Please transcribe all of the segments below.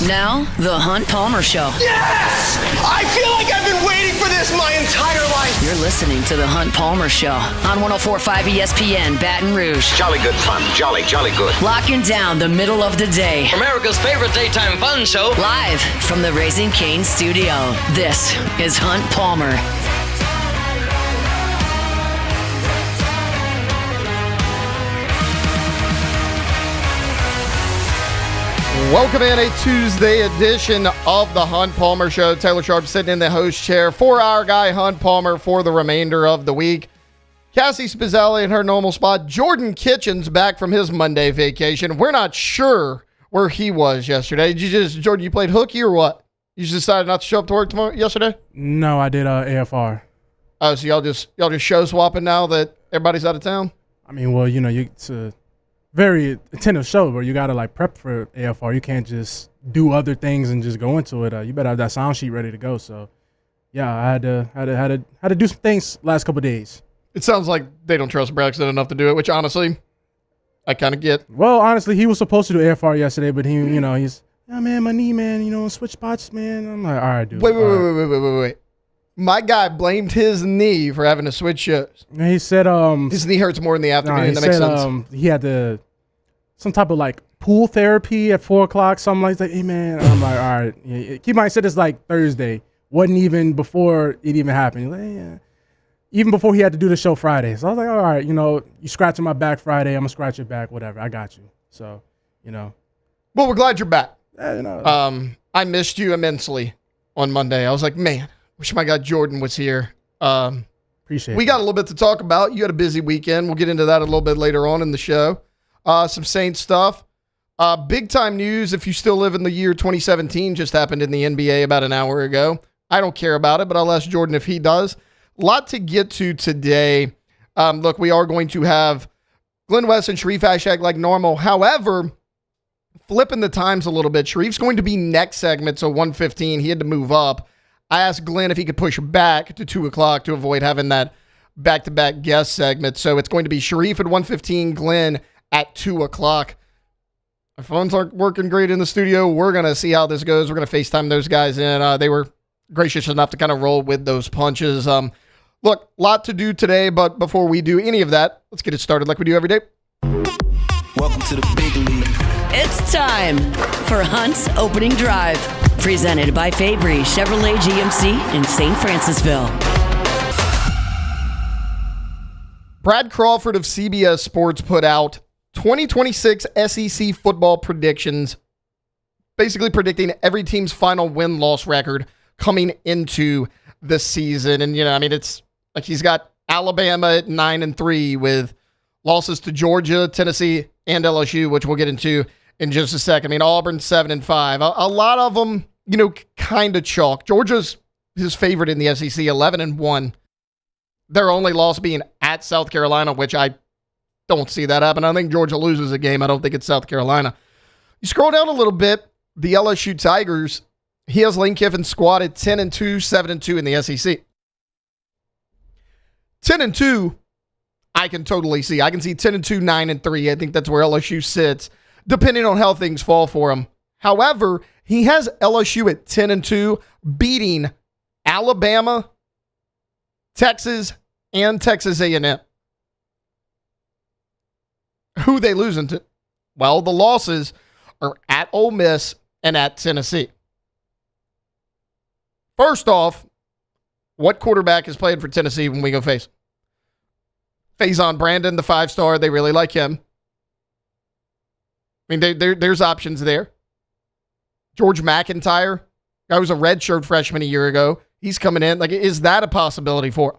Now, The Hunt Palmer Show. Yes! I feel like I've been waiting for this my entire life. You're listening to The Hunt Palmer Show on 104.5 ESPN Baton Rouge. Jolly good fun. Jolly good. Locking down the middle of the day. America's favorite daytime fun show. Live from the Raising Cane studio. This is Hunt Palmer. Welcome in a Tuesday edition of the Hunt Palmer Show. Taylor Sharp sitting in the host chair for our guy Hunt Palmer for the remainder of the week. Cassie Spizzelli in her normal spot. Jordan Kitchens back from his Monday vacation. We're not sure where he was yesterday. Jordan, you played hooky or what? You just decided not to show up to work yesterday? No, I did AFR. Oh, so y'all just show swapping now that everybody's out of town? I mean, well, it's a very attentive show, but you gotta prep for AFR. You can't just do other things and just go into it. You better have that sound sheet ready to go. So, yeah, I had to do some things last couple of days. It sounds like they don't trust Braxton enough to do it, which honestly, I kind of get. Well, honestly, he was supposed to do AFR yesterday, but he's man, my knee, man, switch spots, man. I'm like, all right, dude. Wait. My guy blamed his knee for having to switch shows. And he said his knee hurts more in the afternoon. That makes sense. He had some type of pool therapy at 4 o'clock, something like that. Hey, man. I'm like, all right. Yeah. Keep in mind, I said this Thursday. Wasn't even before it even happened. Like, yeah. Even before he had to do the show Friday. So I was like, all right, you scratching my back Friday. I'm going to scratch your back, whatever. I got you. So, Well, we're glad you're back. Yeah, I missed you immensely on Monday. I was like, man, wish my guy Jordan was here. Appreciate it. We got a little bit to talk about. You had a busy weekend. We'll get into that a little bit later on in the show. Some Saints stuff. Big time news, if you still live in the year 2017, just happened in the NBA about an hour ago. I don't care about it, but I'll ask Jordan if he does. A lot to get to today. Look, we are going to have Glenn West and Sharif Ashag like normal. However, flipping the times a little bit, Sharif's going to be next segment, so 1:15. He had to move up. I asked Glenn if he could push back to 2 o'clock to avoid having that back-to-back guest segment. So it's going to be Sharif at 1:15, Glenn at 2 o'clock. Our phones aren't working great in the studio. We're going to see how this goes. We're going to FaceTime those guys in. They were gracious enough to kind of roll with those punches. Look, a lot to do today, but before we do any of that, let's get it started like we do every day. Welcome to the big league. It's time for Hunt's Opening Drive, presented by Fabry Chevrolet GMC in St. Francisville. Brad Crawford of CBS Sports put out 2026 SEC football predictions, basically predicting every team's final win-loss record coming into the season. And, it's like he's got Alabama at 9-3 with losses to Georgia, Tennessee, and LSU, which we'll get into in just a second. Auburn 7-5. A lot of them, kind of chalk. Georgia's his favorite in the SEC, 11-1. Their only loss being at South Carolina, which I don't see that happen. I think Georgia loses a game. I don't think it's South Carolina. You scroll down a little bit, the LSU Tigers, he has Lane Kiffin squatted 10-2, 7-2 in the SEC. 10-2, I can totally see. I can see 10-2, 9-3. I think that's where LSU sits, depending on how things fall for him. However, he has LSU at 10-2, beating Alabama, Texas, and Texas A&M. Who they losing to? Well, the losses are at Ole Miss and at Tennessee. First off, what quarterback is playing for Tennessee when we go face? Faison Brandon, the 5-star. They really like him. There's options there. George McIntyre, guy was a redshirt freshman a year ago. He's coming in. Is that a possibility for him?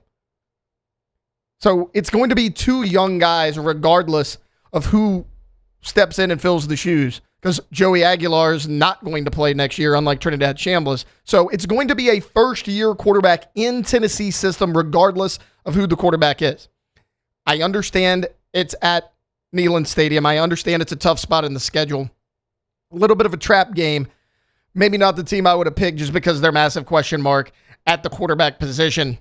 So it's going to be two young guys regardless of who steps in and fills the shoes, because Joey Aguilar is not going to play next year, unlike Trinidad Chambliss. So it's going to be a first-year quarterback in Tennessee system regardless of who the quarterback is. I understand it's at Neyland Stadium. I understand it's a tough spot in the schedule. A little bit of a trap game. Maybe not the team I would have picked just because of their massive question mark at the quarterback position.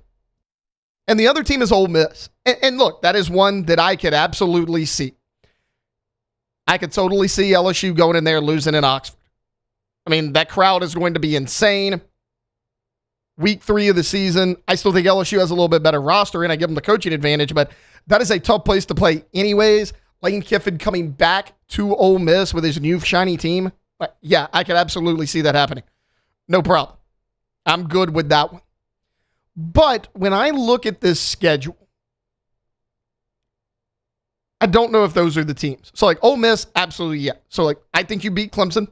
And the other team is Ole Miss. And look, that is one that I could absolutely see. I could totally see LSU going in there losing in Oxford. I mean, that crowd is going to be insane. Week 3 of the season, I still think LSU has a little bit better roster, and I give them the coaching advantage, but that is a tough place to play anyways. Lane Kiffin coming back to Ole Miss with his new shiny team. Yeah, I could absolutely see that happening. No problem. I'm good with that one. But when I look at this schedule, I don't know if those are the teams. So, like, Ole Miss, absolutely, yeah. So, like, I think you beat Clemson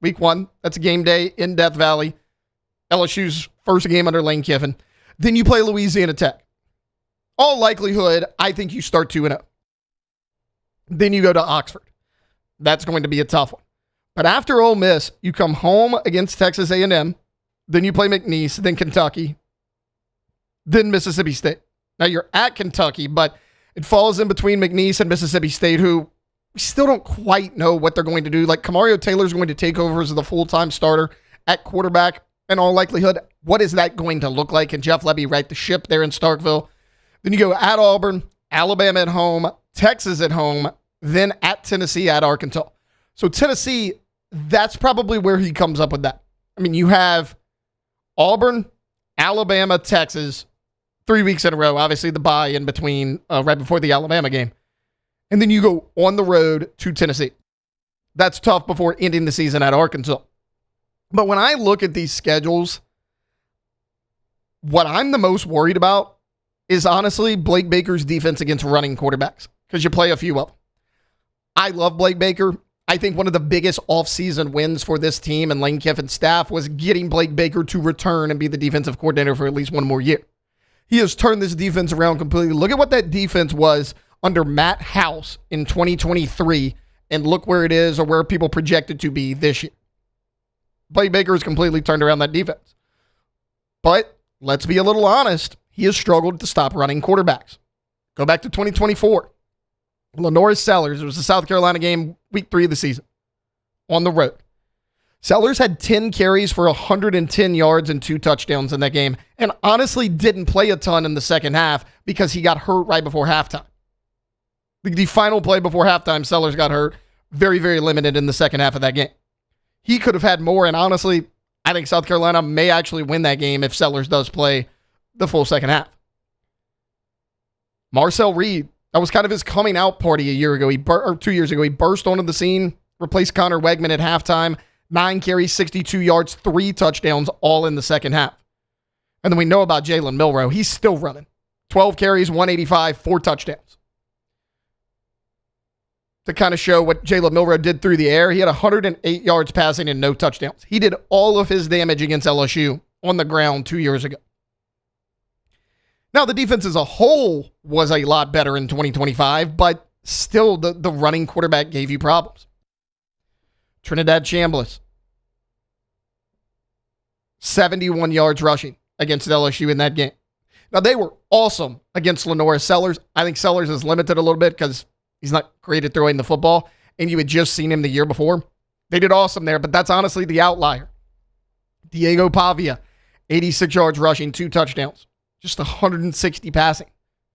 week 1. That's a game day in Death Valley. LSU's first game under Lane Kiffin. Then you play Louisiana Tech. All likelihood, I think you start 2-0. Then you go to Oxford. That's going to be a tough one. But after Ole Miss, you come home against Texas A&M. Then you play McNeese, then Kentucky, then Mississippi State. Now you're at Kentucky, but it falls in between McNeese and Mississippi State, who we still don't quite know what they're going to do. Like, Kamario Taylor's going to take over as the full-time starter at quarterback in all likelihood. What is that going to look like? Can Jeff Lebby right the ship there in Starkville? Then you go at Auburn, Alabama at home, Texas at home, then at Tennessee, at Arkansas. So Tennessee, that's probably where he comes up with that. I mean, you have Auburn, Alabama, Texas, 3 weeks in a row. Obviously, the bye in between, right before the Alabama game. And then you go on the road to Tennessee. That's tough before ending the season at Arkansas. But when I look at these schedules, what I'm the most worried about is honestly Blake Baker's defense against running quarterbacks, because you play a few of them. I love Blake Baker. I think one of the biggest offseason wins for this team and Lane Kiffin's staff was getting Blake Baker to return and be the defensive coordinator for at least one more year. He has turned this defense around completely. Look at what that defense was under Matt House in 2023, and look where it is, or where people projected to be this year. Blake Baker has completely turned around that defense. But let's be a little honest. He has struggled to stop running quarterbacks. Go back to 2024. Lenore Sellers, it was the South Carolina game, week 3 of the season, on the road. Sellers had 10 carries for 110 yards and 2 touchdowns in that game, and honestly didn't play a ton in the second half because he got hurt right before halftime. The final play before halftime, Sellers got hurt. Very, very limited in the second half of that game. He could have had more, and honestly, I think South Carolina may actually win that game if Sellers does play the full second half. Marcel Reed, that was kind of his coming out party a year ago. 2 years ago. He burst onto the scene, replaced Connor Wegman at halftime. 9 carries, 62 yards, 3 touchdowns, all in the second half. And then we know about Jalen Milroe. He's still running. 12 carries, 185, 4 touchdowns. To kind of show what Jalen Milroe did through the air, he had 108 yards passing and no touchdowns. He did all of his damage against LSU on the ground 2 years ago. Now, the defense as a whole was a lot better in 2025, but still the running quarterback gave you problems. Trinidad Chambliss, 71 yards rushing against LSU in that game. Now, they were awesome against Lenore Sellers. I think Sellers is limited a little bit because he's not great at throwing the football, and you had just seen him the year before. They did awesome there, but that's honestly the outlier. Diego Pavia, 86 yards rushing, 2 touchdowns, just 160 passing.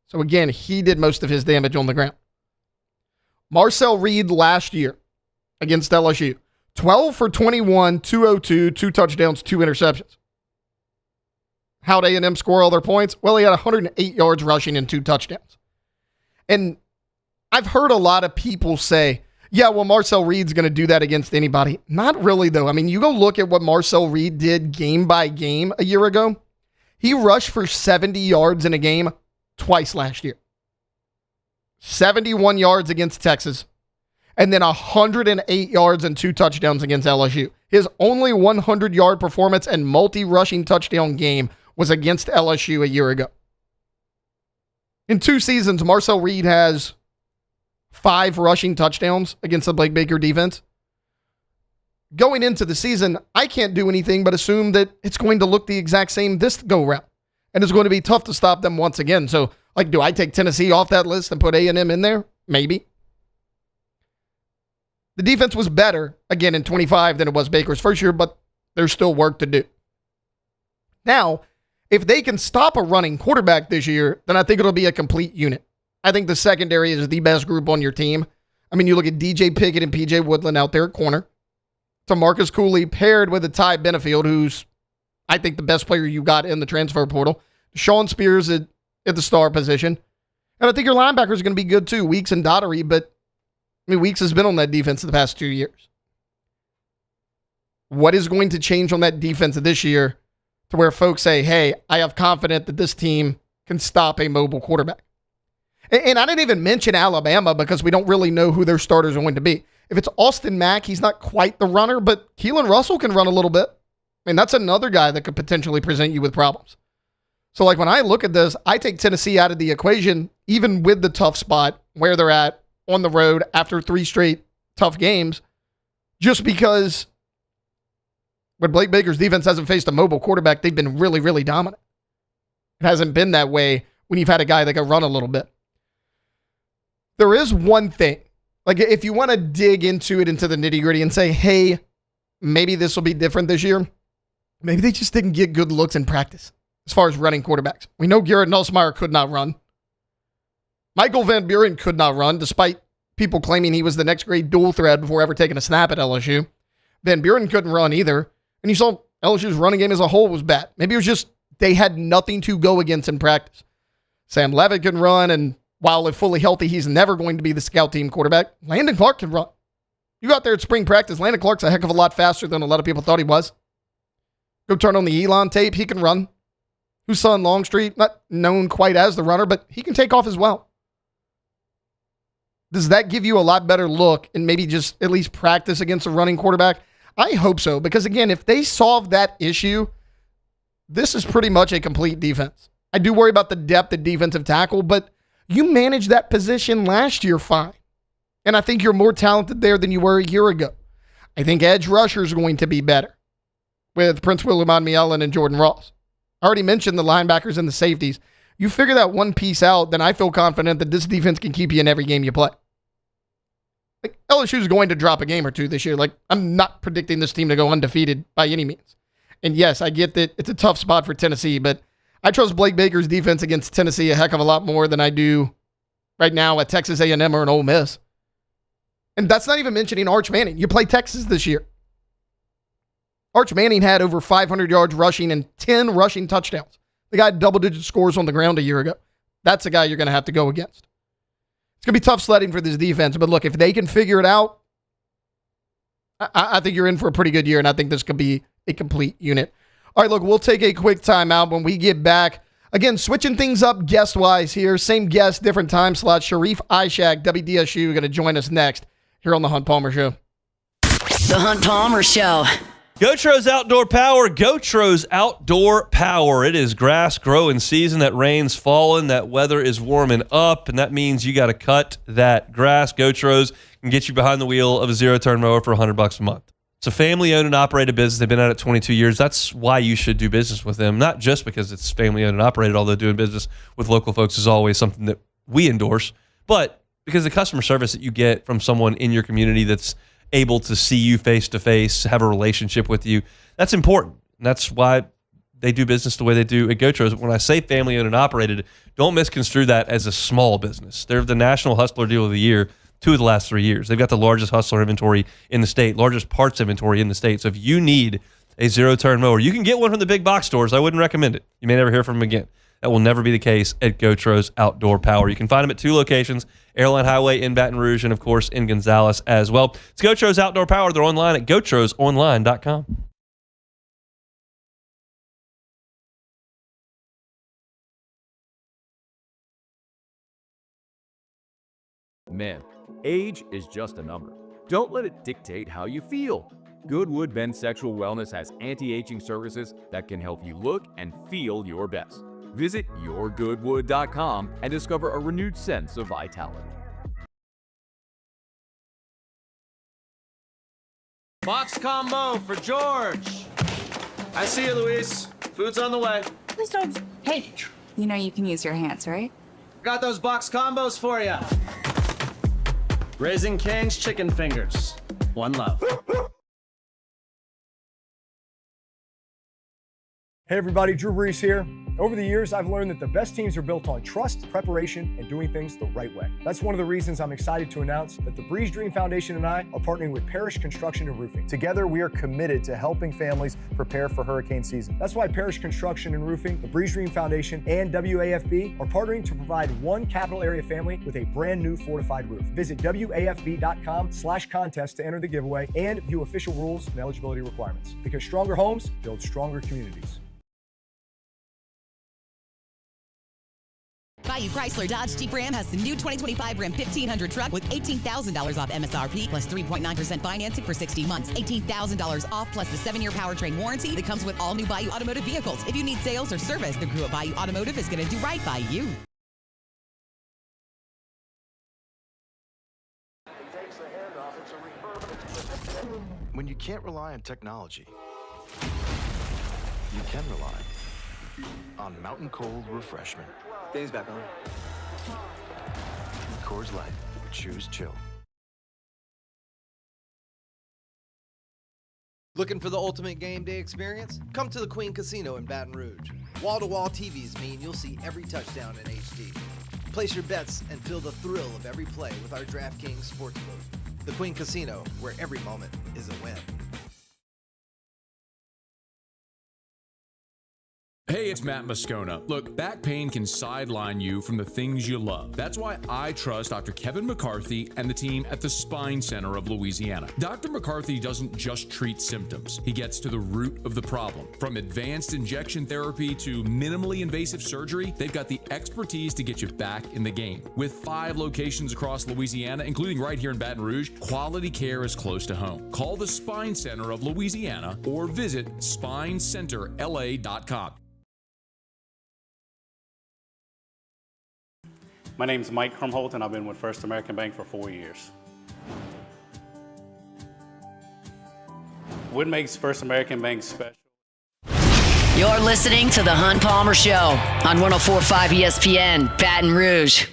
So again, he did most of his damage on the ground. Marcel Reed last year against LSU, 12 for 21, 202, 2 touchdowns, 2 interceptions. How'd A&M score all their points? Well, he had 108 yards rushing and 2 touchdowns. And I've heard a lot of people say, yeah, well, Marcel Reed's going to do that against anybody. Not really, though. I mean, you go look at what Marcel Reed did game by game a year ago. He rushed for 70 yards in a game twice last year. 71 yards against Texas, and then 108 yards and 2 touchdowns against LSU. His only 100-yard performance and multi-rushing touchdown game was against LSU a year ago. In 2 seasons, Marcel Reed has 5 rushing touchdowns against the Blake Baker defense. Going into the season, I can't do anything but assume that it's going to look the exact same this go-round. And it's going to be tough to stop them once again. So, like, do I take Tennessee off that list and put A&M in there? Maybe. The defense was better, again, in 25 than it was Baker's first year, but there's still work to do. Now, if they can stop a running quarterback this year, then I think it'll be a complete unit. I think the secondary is the best group on your team. I mean, you look at DJ Pickett and PJ Woodland out there at corner. to Marcus Cooley paired with a Ty Benefield, who's, I think, the best player you got in the transfer portal. Sean Spears at the star position. And I think your linebackers are going to be good too, Weeks and Daughtery, but I mean, Weeks has been on that defense the past 2 years. What is going to change on that defense this year to where folks say, hey, I have confidence that this team can stop a mobile quarterback? And I didn't even mention Alabama because we don't really know who their starters are going to be. If it's Austin Mack, he's not quite the runner, but Keelan Russell can run a little bit. I mean, that's another guy that could potentially present you with problems. So, like, when I look at this, I take Tennessee out of the equation, even with the tough spot where they're at on the road after 3 straight tough games, just because when Blake Baker's defense hasn't faced a mobile quarterback, they've been really, really dominant. It hasn't been that way when you've had a guy that can run a little bit. There is one thing. Like, if you want to dig into it, into the nitty-gritty and say, hey, maybe this will be different this year, maybe they just didn't get good looks in practice as far as running quarterbacks. We know Garrett Nussmeier could not run. Michael Van Buren could not run, despite people claiming he was the next great dual threat before ever taking a snap at LSU. Van Buren couldn't run either. And you saw LSU's running game as a whole was bad. Maybe it was just they had nothing to go against in practice. Sam Levitt can run, and while if fully healthy, he's never going to be the scout team quarterback. Landon Clark can run. You go out there at spring practice, Landon Clark's a heck of a lot faster than a lot of people thought he was. Go turn on the Elon tape, he can run. Husan Longstreet, not known quite as the runner, but he can take off as well. Does that give you a lot better look and maybe just at least practice against a running quarterback? I hope so, because again, if they solve that issue, this is pretty much a complete defense. I do worry about the depth at defensive tackle, but you managed that position last year fine. And I think you're more talented there than you were a year ago. I think edge rushers are going to be better with Prince Williman and Jordan Ross. I already mentioned the linebackers and the safeties. You figure that one piece out, then I feel confident that this defense can keep you in every game you play. Like, LSU is going to drop a game or two this year. Like, I'm not predicting this team to go undefeated by any means. And yes, I get that it's a tough spot for Tennessee, but I trust Blake Baker's defense against Tennessee a heck of a lot more than I do right now at Texas A&M or an Ole Miss. And that's not even mentioning Arch Manning. You play Texas this year. Arch Manning had over 500 yards rushing and 10 rushing touchdowns. The guy had double-digit scores on the ground a year ago. That's a guy you're going to have to go against. It's going to be tough sledding for this defense, but look, if they can figure it out, I think you're in for a pretty good year, and I think this could be a complete unit. All right, look, we'll take a quick timeout when we get back. Again, switching things up guest-wise here. Same guest, different time slot. Sharif Ishak, WDSU, going to join us next here on The Hunt Palmer Show. The Hunt Palmer Show. Gotros Outdoor Power, Gotros Outdoor Power. It is grass growing season. That rain's falling, that weather is warming up, and that means you got to cut that grass. Gotros can get you behind the wheel of a zero-turn mower for $100 a month. It's a family-owned and operated business. They've been at it 22 years. That's why you should do business with them, not just because it's family-owned and operated, although doing business with local folks is always something that we endorse, but because the customer service that you get from someone in your community that's able to see you face-to-face, have a relationship with you, that's important. And that's why they do business the way they do at Gotros. When I say family-owned and operated, don't misconstrue that as a small business. They're the National Hustler Deal of the Year 2 of the last 3 years. They've got the largest hustler inventory in the state, largest parts inventory in the state. So if you need a zero-turn mower, you can get one from the big box stores. I wouldn't recommend it. You may never hear from them again. That will never be the case at Gotros Outdoor Power. You can find them at 2 locations, Airline Highway in Baton Rouge and, of course, in Gonzales as well. It's Gotros Outdoor Power. They're online at gotrosonline.com. Man, age is just a number. Don't let it dictate how you feel. Goodwood Men's Sexual Wellness has anti-aging services that can help you look and feel your best. Visit yourgoodwood.com and discover a renewed sense of vitality. Box combo for George. I see you, Luis. Food's on the way. Please don't. Hey, you know you can use your hands, right? Got those box combos for you. Raising Cane's chicken fingers. One love. Hey everybody, Drew Brees here. Over the years, I've learned that the best teams are built on trust, preparation, and doing things the right way. That's one of the reasons I'm excited to announce that the Breeze Dream Foundation and I are partnering with Parish Construction and Roofing. Together, we are committed to helping families prepare for hurricane season. That's why Parish Construction and Roofing, the Breeze Dream Foundation, and WAFB are partnering to provide one capital area family with a brand new fortified roof. Visit WAFB.com/contest to enter the giveaway and view official rules and eligibility requirements. Because stronger homes build stronger communities. Bayou Chrysler Dodge Jeep Ram has the new 2025 Ram 1500 truck with $18,000 off MSRP plus 3.9% financing for 60 months. $18,000 off plus the 7-year powertrain warranty that comes with all new Bayou Automotive vehicles. If you need sales or service, the crew at Bayou Automotive is going to do right by you. When you can't rely on technology, you can rely on Mountain Cold Refreshment. Dave's back on. Coors Light. Choose chill. Looking for the ultimate game day experience? Come to the Queen Casino in Baton Rouge. Wall-to-wall TVs mean you'll see every touchdown in HD. Place your bets and feel the thrill of every play with our DraftKings Sportsbook. The Queen Casino, where every moment is a win. Hey, it's Matt Moscona. Look, back pain can sideline you from the things you love. That's why I trust Dr. Kevin McCarthy and the team at the Spine Center of Louisiana. Dr. McCarthy doesn't just treat symptoms. He gets to the root of the problem. From advanced injection therapy to minimally invasive surgery, they've got the expertise to get you back in the game. With 5 locations across Louisiana, including right here in Baton Rouge, quality care is close to home. Call the Spine Center of Louisiana or visit spinecenterla.com. My name is Mike Krumholt, and I've been with First American Bank for 4 years. What makes First American Bank special? You're listening to The Hunt Palmer Show on 104.5 ESPN, Baton Rouge.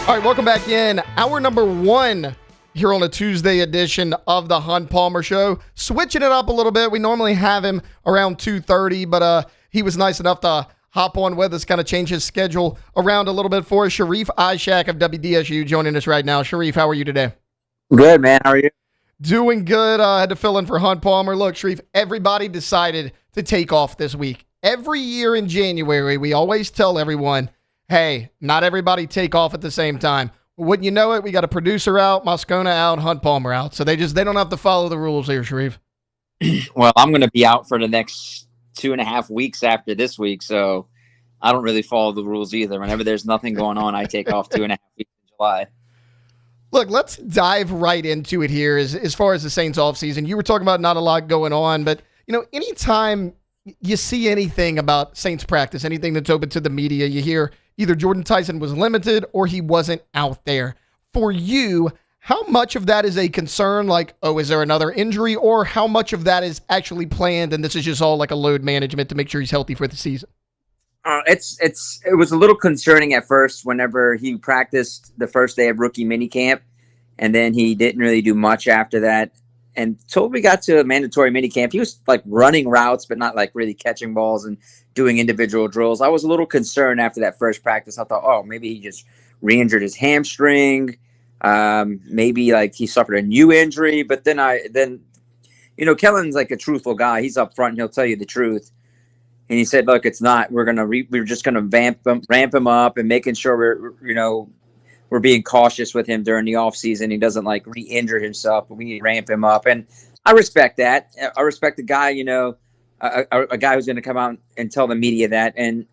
All right, welcome back in. Hour number 1 here on a Tuesday edition of the Hunt Palmer Show. Switching it up a little bit. We normally have him around 2:30, but he was nice enough to hop on with us, kind of change his schedule around a little bit for us. Sharif Ishak of WDSU joining us right now. Sharif, how are you today? Good, man. How are you? Doing good. Had to fill in for Hunt Palmer. Look, Sharif, everybody decided to take off this week. Every year in January, we always tell everyone, hey, not everybody take off at the same time. Wouldn't you know it, we got a producer out, Moscona out, Hunt Palmer out. So they don't have to follow the rules here, Sharif. Well, I'm going to be out for the next 2.5 weeks after this week, so I don't really follow the rules either. Whenever there's nothing going on, I take off 2.5 weeks in July. Look, let's dive right into it here as far as the Saints offseason. You were talking about not a lot going on, but, anytime you see anything about Saints practice, anything that's open to the media, you hear either Jordan Tyson was limited or he wasn't out there. For you, how much of that is a concern, like, is there another injury, or how much of that is actually planned and this is just all like a load management to make sure he's healthy for the season? It was a little concerning at first whenever he practiced the first day of rookie minicamp, and then he didn't really do much after that. And until we got to a mandatory minicamp, he was like running routes, but not like really catching balls and doing individual drills. I was a little concerned after that first practice. I thought, maybe he just re-injured his hamstring. Maybe like he suffered a new injury. But then Kellen's like a truthful guy. He's up front and he'll tell you the truth. And he said, look, it's not. We're just gonna ramp him up and making sure we're being cautious with him during the offseason. He doesn't like re-injure himself, but we need to ramp him up. And I respect that. I respect the guy, a guy who's going to come out and tell the media that. And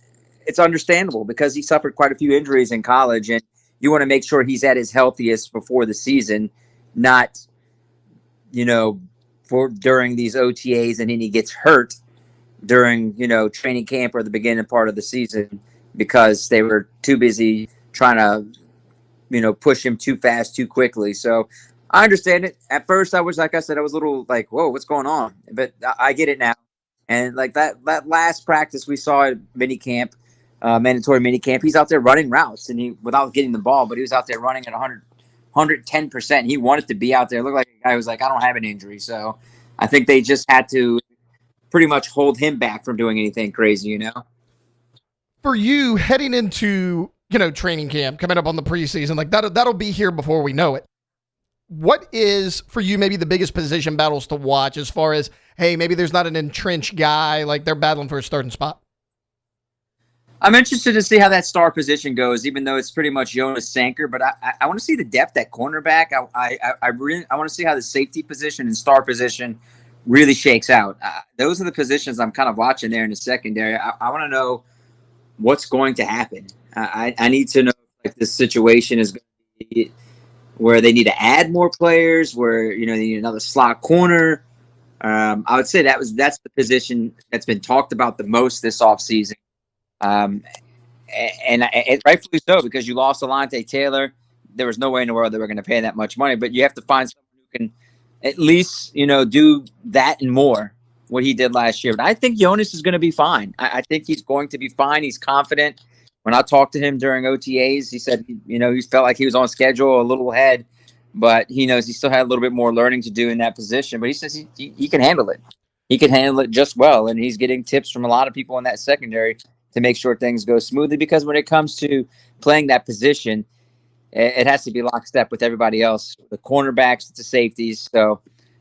it's understandable because he suffered quite a few injuries in college, and you want to make sure he's at his healthiest before the season, not, for during these OTAs and then he gets hurt during, training camp or the beginning part of the season because they were too busy trying to, push him too fast, too quickly. So I understand it. At first, I was, like I said, I was a little like, whoa, what's going on? But I get it now. And like that last practice we saw at minicamp, mandatory minicamp. He's out there running routes, and without getting the ball, but he was out there running at 110%. He wanted to be out there. It looked like a guy who was like, I don't have an injury. So I think they just had to pretty much hold him back from doing anything crazy, you know? For you, heading into, training camp, coming up on the preseason, like that'll be here before we know it. What is, for you, maybe the biggest position battles to watch as far as, hey, maybe there's not an entrenched guy, like they're battling for a starting spot? I'm interested to see how that star position goes, even though it's pretty much Jonas Sanker. But I want to see the depth at cornerback. I want to see how the safety position and star position really shakes out. Those are the positions I'm kind of watching there in the secondary. I want to know what's going to happen. I need to know if this situation is going to be where they need to add more players, where they need another slot corner. I would say that's the position that's been talked about the most this offseason. And rightfully so, because you lost Alontae Taylor. There was no way in the world they were going to pay that much money, but you have to find someone who can at least, do that and more, what he did last year. But I think Jonas is going to be fine. I think he's going to be fine. He's confident. When I talked to him during OTAs, he said, he felt like he was on schedule a little ahead, but he knows he still had a little bit more learning to do in that position. But he says he can handle it. He can handle it just well, and he's getting tips from a lot of people in that secondary to make sure things go smoothly, because when it comes to playing that position, it has to be lockstep with everybody else, the cornerbacks, the safeties. So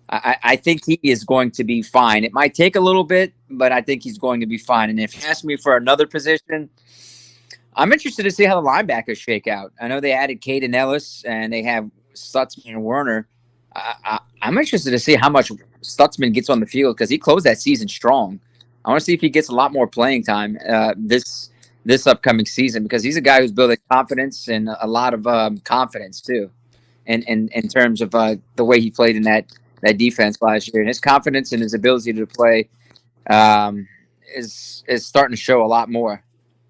I think he is going to be fine. It might take a little bit, but I think he's going to be fine. And if you ask me for another position, I'm interested to see how the linebackers shake out. I know they added Caden Ellis, and they have Stutzman and Werner. I'm interested to see how much Stutzman gets on the field, because he closed that season strong. I want to see if he gets a lot more playing time this upcoming season, because he's a guy who's building confidence and a lot of confidence too, and in terms of the way he played in that defense last year, and his confidence and his ability to play is starting to show a lot more.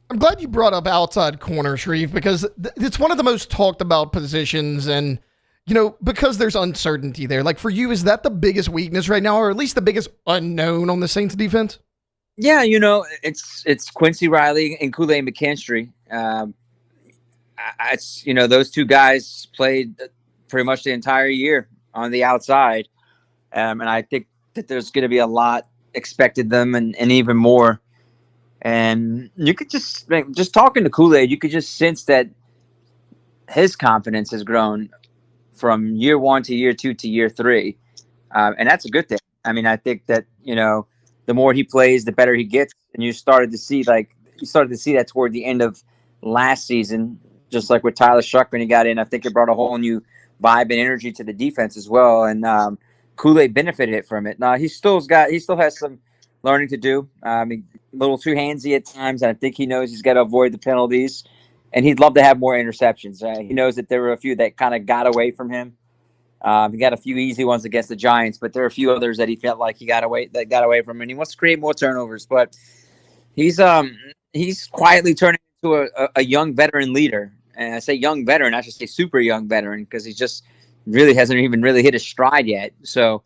I'm glad you brought up outside corner, Shreve, because it's one of the most talked about positions, and because there's uncertainty there. Like, for you, is that the biggest weakness right now, or at least the biggest unknown on the Saints defense? Yeah, it's Quincy Riley and Kool-Aid McKinstry. Those two guys played pretty much the entire year on the outside, and I think that there's going to be a lot expected them, and even more. And you could just talking to Kool-Aid, you could just sense that his confidence has grown from year 1 to year 2 to year 3, and that's a good thing. I mean, I think that the more he plays, the better he gets. And you started to see that toward the end of last season, just like with Tyler Shuck when he got in. I think it brought a whole new vibe and energy to the defense as well. And Kool-Aid benefited from it. Now he still has some learning to do. A little too handsy at times. And I think he knows he's got to avoid the penalties, and he'd love to have more interceptions. He knows that there were a few that kind of got away from him. He got a few easy ones against the Giants, but there are a few others that he felt like got away from him, and he wants to create more turnovers. But he's quietly turning into a young veteran leader. And I say young veteran, I should say super young veteran, because he just really hasn't even really hit his stride yet. So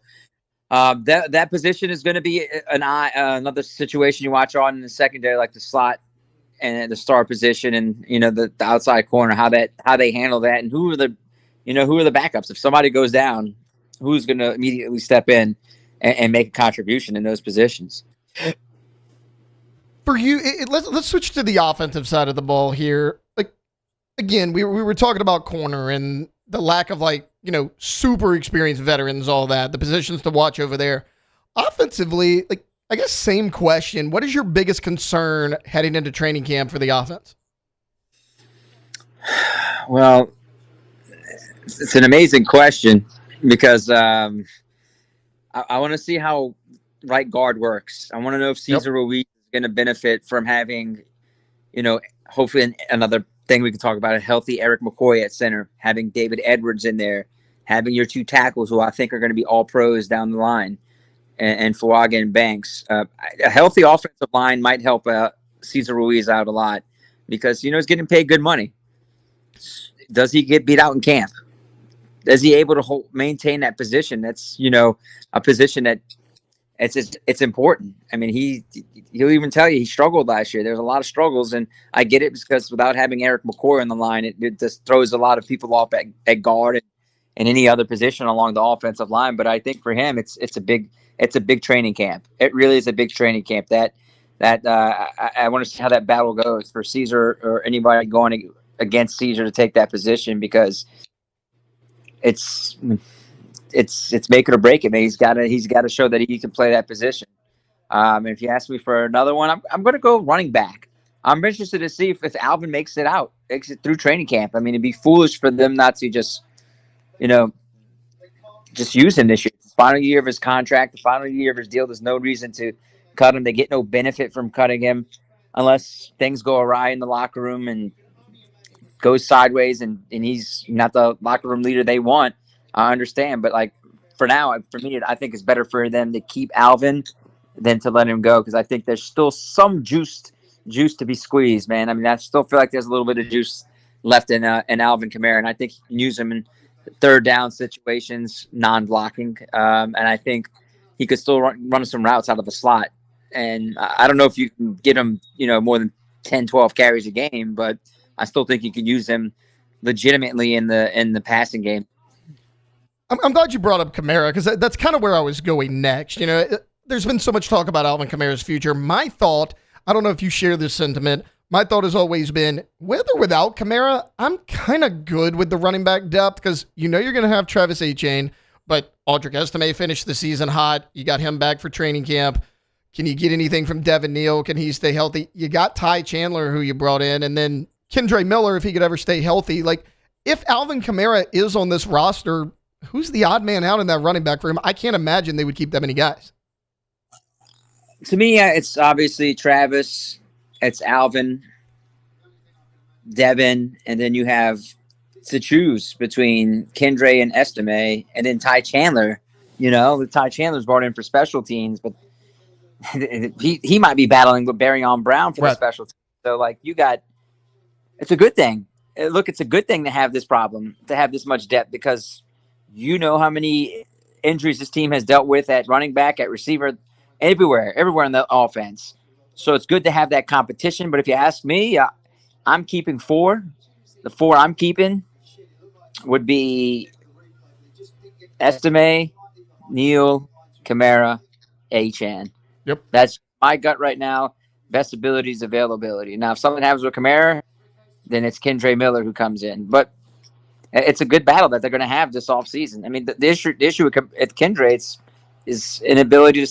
that position is going to be another situation you watch on in the secondary, like the slot and the star position, and the outside corner, how they handle that, and who are the backups. If somebody goes down, who's going to immediately step in and make a contribution in those positions? For you, let's switch to the offensive side of the ball here. Like, again, we were talking about corner and the lack of super experienced veterans, all that, the positions to watch over there. Offensively, I guess same question. What is your biggest concern heading into training camp for the offense? Well, it's an amazing question, because I want to see how right guard works. I want to know if Cesar Ruiz is going to benefit from having, hopefully another thing we can talk about, a healthy Eric McCoy at center, having David Edwards in there, having your two tackles who I think are going to be all pros down the line, and Fuaga and Banks. A healthy offensive line might help Cesar Ruiz out a lot, because, he's getting paid good money. Does he get beat out in camp? Is he able to maintain that position? That's, a position that it's important. I mean, he'll even tell you he struggled last year. There's a lot of struggles, and I get it because without having Eric McCoy on the line, it just throws a lot of people off at guard and any other position along the offensive line. But I think for him, it's a big training camp. It really is a big training camp. I want to see how that battle goes for Caesar or anybody going against Caesar to take that position, because it's make it or break it, man. He's got to show that he can play that position. If you ask me for another one, I'm going to go running back. I'm interested to see if Alvin makes it through training camp. I mean, it'd be foolish for them not to just use him this year. It's the final year of his contract, the final year of his deal. There's no reason to cut him. They get no benefit from cutting him unless things go awry in the locker room and goes sideways and he's not the locker room leader they want. I understand, but for now, for me, I think it's better for them to keep Alvin than to let him go, because I think there's still some juice to be squeezed, man. I mean, I still feel like there's a little bit of juice left in Alvin Kamara, and I think you can use him in third down situations, non-blocking, and I think he could still run some routes out of the slot. And I don't know if you can get him, more than 10, 12 carries a game, but I still think you can use him legitimately in the passing game. I'm glad you brought up Kamara, because that's kind of where I was going next. There's been so much talk about Alvin Kamara's future. My thought, I don't know if you share this sentiment, my thought has always been, with or without Kamara, I'm kind of good with the running back depth, because you're going to have Travis Etienne, but Audric Estime finished the season hot. You got him back for training camp. Can you get anything from Devin Neal? Can he stay healthy? You got Ty Chandler, who you brought in, and then Kendre Miller, if he could ever stay healthy. If Alvin Kamara is on this roster, who's the odd man out in that running back for him? I can't imagine they would keep that many guys. To me, it's obviously Travis, it's Alvin, Devin, and then you have to choose between Kendre and Estime, and then Ty Chandler. Ty Chandler's brought in for special teams, but he might be battling with Barryon Brown for the special teams. So, it's a good thing. Look, it's a good thing to have this problem, to have this much depth, because how many injuries this team has dealt with at running back, at receiver, everywhere in the offense. So it's good to have that competition. But if you ask me, I'm keeping 4. The 4 I'm keeping would be Estime, Neal, Kamara, Achane. Yep. That's my gut right now. Best abilities, availability. Now, if something happens with Kamara, then it's Kendre Miller who comes in. But it's a good battle that they're going to have this offseason. I mean, the issue with Kendre is his inability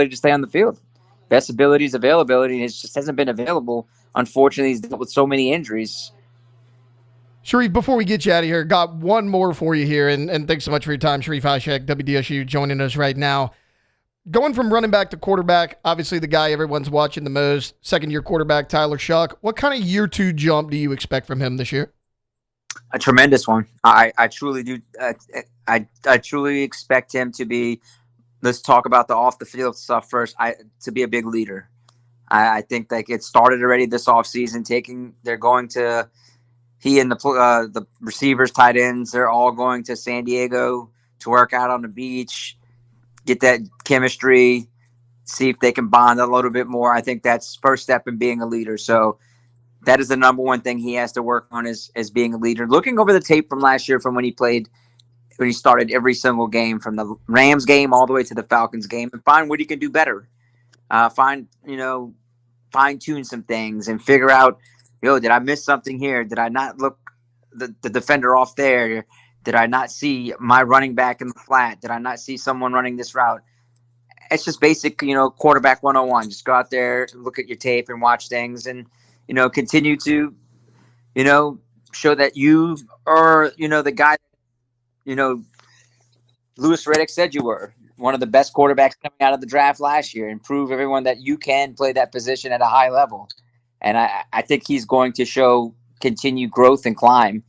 to stay on the field. Best abilities, availability, and it just hasn't been available. Unfortunately, he's dealt with so many injuries. Sharif, before we get you out of here, got one more for you here, and thanks so much for your time, Sharif Hashek, WDSU, joining us right now. Going from running back to quarterback, obviously the guy everyone's watching the most, second-year quarterback Tyler Shuck. What kind of year 2 jump do you expect from him this year? A tremendous one. I truly do. I truly expect him to be. Let's talk about the off the field stuff first. To be a big leader. I think it started already this offseason. They're going to. He and the receivers, tight ends, they're all going to San Diego to work out on the beach, get that chemistry, see if they can bond a little bit more. I think that's first step in being a leader. So that is the number one thing he has to work on is being a leader. Looking over the tape from last year, from when he started every single game, from the Rams game all the way to the Falcons game, and find what he can do better. Fine-tune some things and figure out, did I miss something here? Did I not look the defender off there? Did I not see my running back in the flat? Did I not see someone running this route? It's just basic, quarterback 101. Just go out there, look at your tape and watch things and, continue to, show that you are, the guy, Louis Riddick said you were one of the best quarterbacks coming out of the draft last year, and prove everyone that you can play that position at a high level. And I think he's going to show continued growth and climb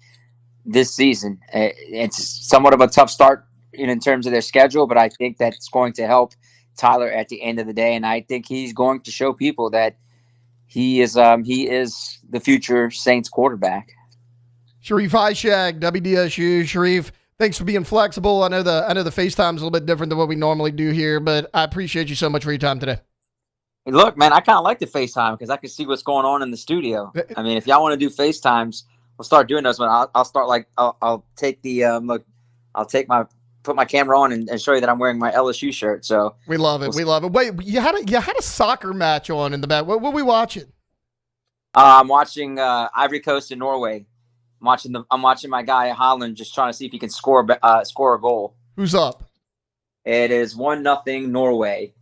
this season. It's somewhat of a tough start in terms of their schedule, but I think that's going to help Tyler at the end of the day. And I think he's going to show people that he is the future Saints quarterback. Sharif Ishaq, WDSU. Sharif, Thanks for being flexible. I know the FaceTime's a little bit different than what we normally do here, but I appreciate you so much for your time today. Hey, look, man, I kind of like the FaceTime because I can see what's going on in the studio. I mean, if y'all want to do FaceTimes, we'll start doing those. But I'll start I'll take the put my camera on and show you that I'm wearing my LSU shirt. So we love it. We love it. Wait, you had a soccer match on in the back. What were we watching? I'm watching Ivory Coast and Norway. I'm watching my guy Holland just trying to see if he can score a goal. Who's up? It is 1-0 Norway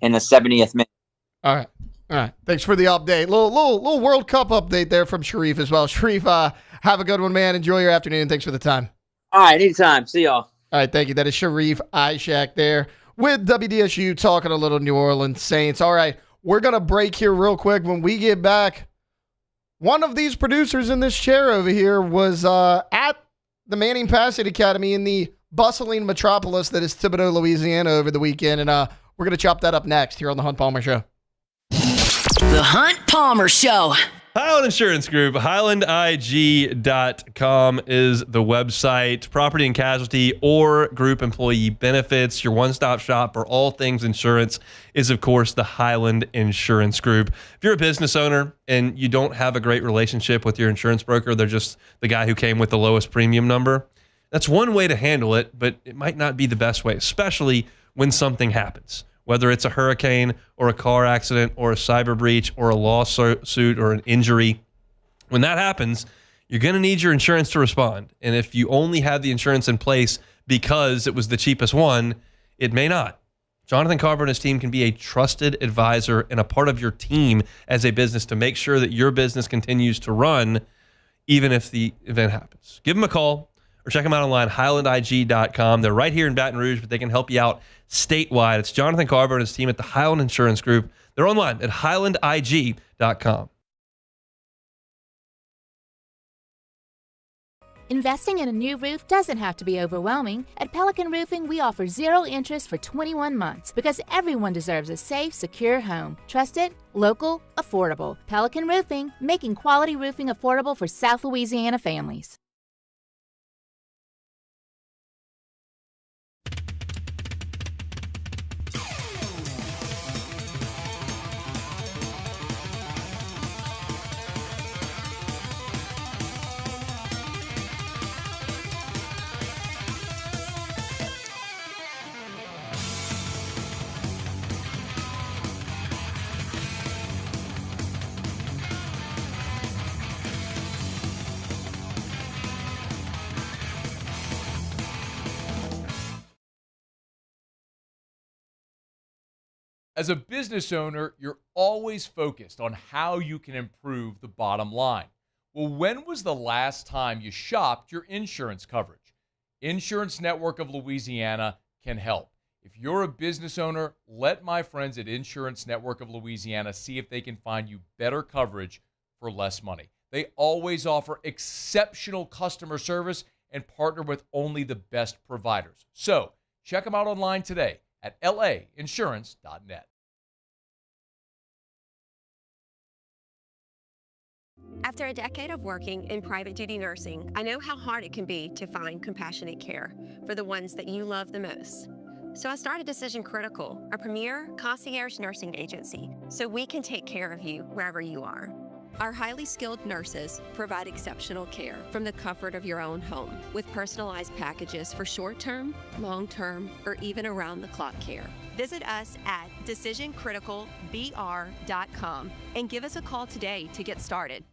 in the 70th minute. All right. Thanks for the update. Little World Cup update there from Sharif as well. Sharif, have a good one, man. Enjoy your afternoon. Thanks for the time. All right, anytime. See y'all. All right, thank you. That is Sharif Ishak there with WDSU talking a little New Orleans Saints. All right, we're going to break here real quick. When we get back, one of these producers in this chair over here was at the Manning Passage Academy in the bustling metropolis that is Thibodaux, Louisiana over the weekend, and we're going to chop that up next here on the Hunt Palmer Show. The Hunt Palmer Show. Highland Insurance Group, HighlandIG.com is the website. Property and casualty or group employee benefits. Your one-stop shop for all things insurance is, of course, the Highland Insurance Group. If you're a business owner and you don't have a great relationship with your insurance broker, they're just the guy who came with the lowest premium number, that's one way to handle it, but it might not be the best way, especially when something happens. Whether it's a hurricane or a car accident or a cyber breach or a lawsuit or an injury, when that happens, you're going to need your insurance to respond. And if you only have the insurance in place because it was the cheapest one, it may not. Jonathan Carver and his team can be a trusted advisor and a part of your team as a business to make sure that your business continues to run even if the event happens. Give them a call or check them out online, HighlandIG.com. They're right here in Baton Rouge, but they can help you out statewide. It's Jonathan Carver and his team at the Highland Insurance Group. They're online at HighlandIG.com. Investing in a new roof doesn't have to be overwhelming. At Pelican Roofing, we offer 0 interest for 21 months because everyone deserves a safe, secure home. Trusted, local, affordable. Pelican Roofing, making quality roofing affordable for South Louisiana families. As a business owner, you're always focused on how you can improve the bottom line. Well, when was the last time you shopped your insurance coverage? Insurance Network of Louisiana can help. If you're a business owner, let my friends at Insurance Network of Louisiana see if they can find you better coverage for less money. They always offer exceptional customer service and partner with only the best providers. So check them out online today at lainsurance.net. After a decade of working in private duty nursing, I know how hard it can be to find compassionate care for the ones that you love the most. So I started Decision Critical, a premier concierge nursing agency, so we can take care of you wherever you are. Our highly skilled nurses provide exceptional care from the comfort of your own home with personalized packages for short-term, long-term, or even around-the-clock care. Visit us at decisioncriticalbr.com and give us a call today to get started.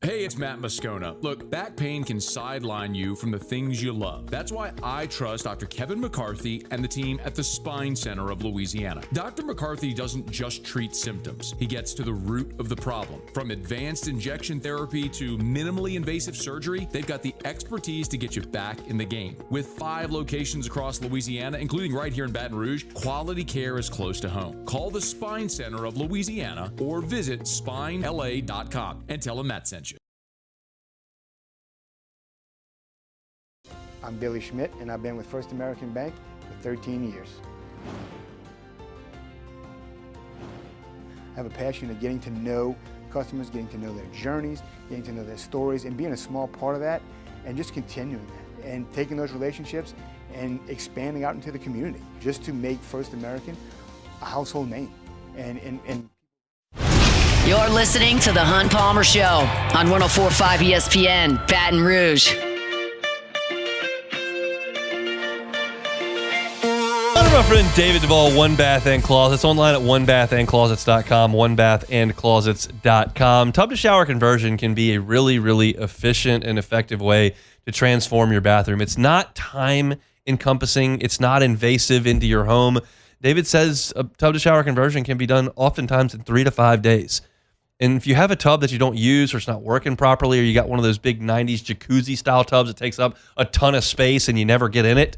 Hey, it's Matt Moscona. Look, back pain can sideline you from the things you love. That's why I trust Dr. Kevin McCarthy and the team at the Spine Center of Louisiana. Dr. McCarthy doesn't just treat symptoms. He gets to the root of the problem. From advanced injection therapy to minimally invasive surgery, they've got the expertise to get you back in the game. With 5 locations across Louisiana, including right here in Baton Rouge, quality care is close to home. Call the Spine Center of Louisiana or visit spinela.com and tell them Matt sent you. I'm Billy Schmidt, and I've been with First American Bank for 13 years. I have a passion of getting to know customers, getting to know their journeys, getting to know their stories, and being a small part of that, and just continuing that, and taking those relationships and expanding out into the community, just to make First American a household name. And You're listening to The Hunt Palmer Show on 104.5 ESPN, Baton Rouge. My friend David Duvall, One Bath and Closets, online at onebathandclosets.com, onebathandclosets.com. Tub to shower conversion can be a really, really efficient and effective way to transform your bathroom. It's not time encompassing. It's not invasive into your home. David says a tub to shower conversion can be done oftentimes in 3 to 5 days. And if you have a tub that you don't use or it's not working properly, or you got one of those big 90s jacuzzi style tubs that takes up a ton of space and you never get in it,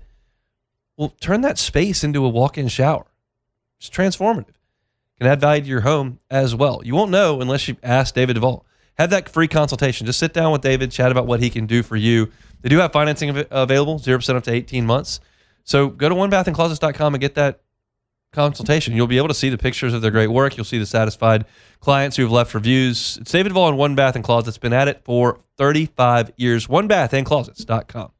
well, turn that space into a walk-in shower. It's transformative. Can add value to your home as well. You won't know unless you ask David Duvall. Have that free consultation. Just sit down with David, chat about what he can do for you. They do have financing available, 0% up to 18 months. So go to onebathandclosets.com and get that consultation. You'll be able to see the pictures of their great work. You'll see the satisfied clients who have left reviews. It's David Duvall and One Bath and Closets. Been at it for 35 years. Onebathandclosets.com.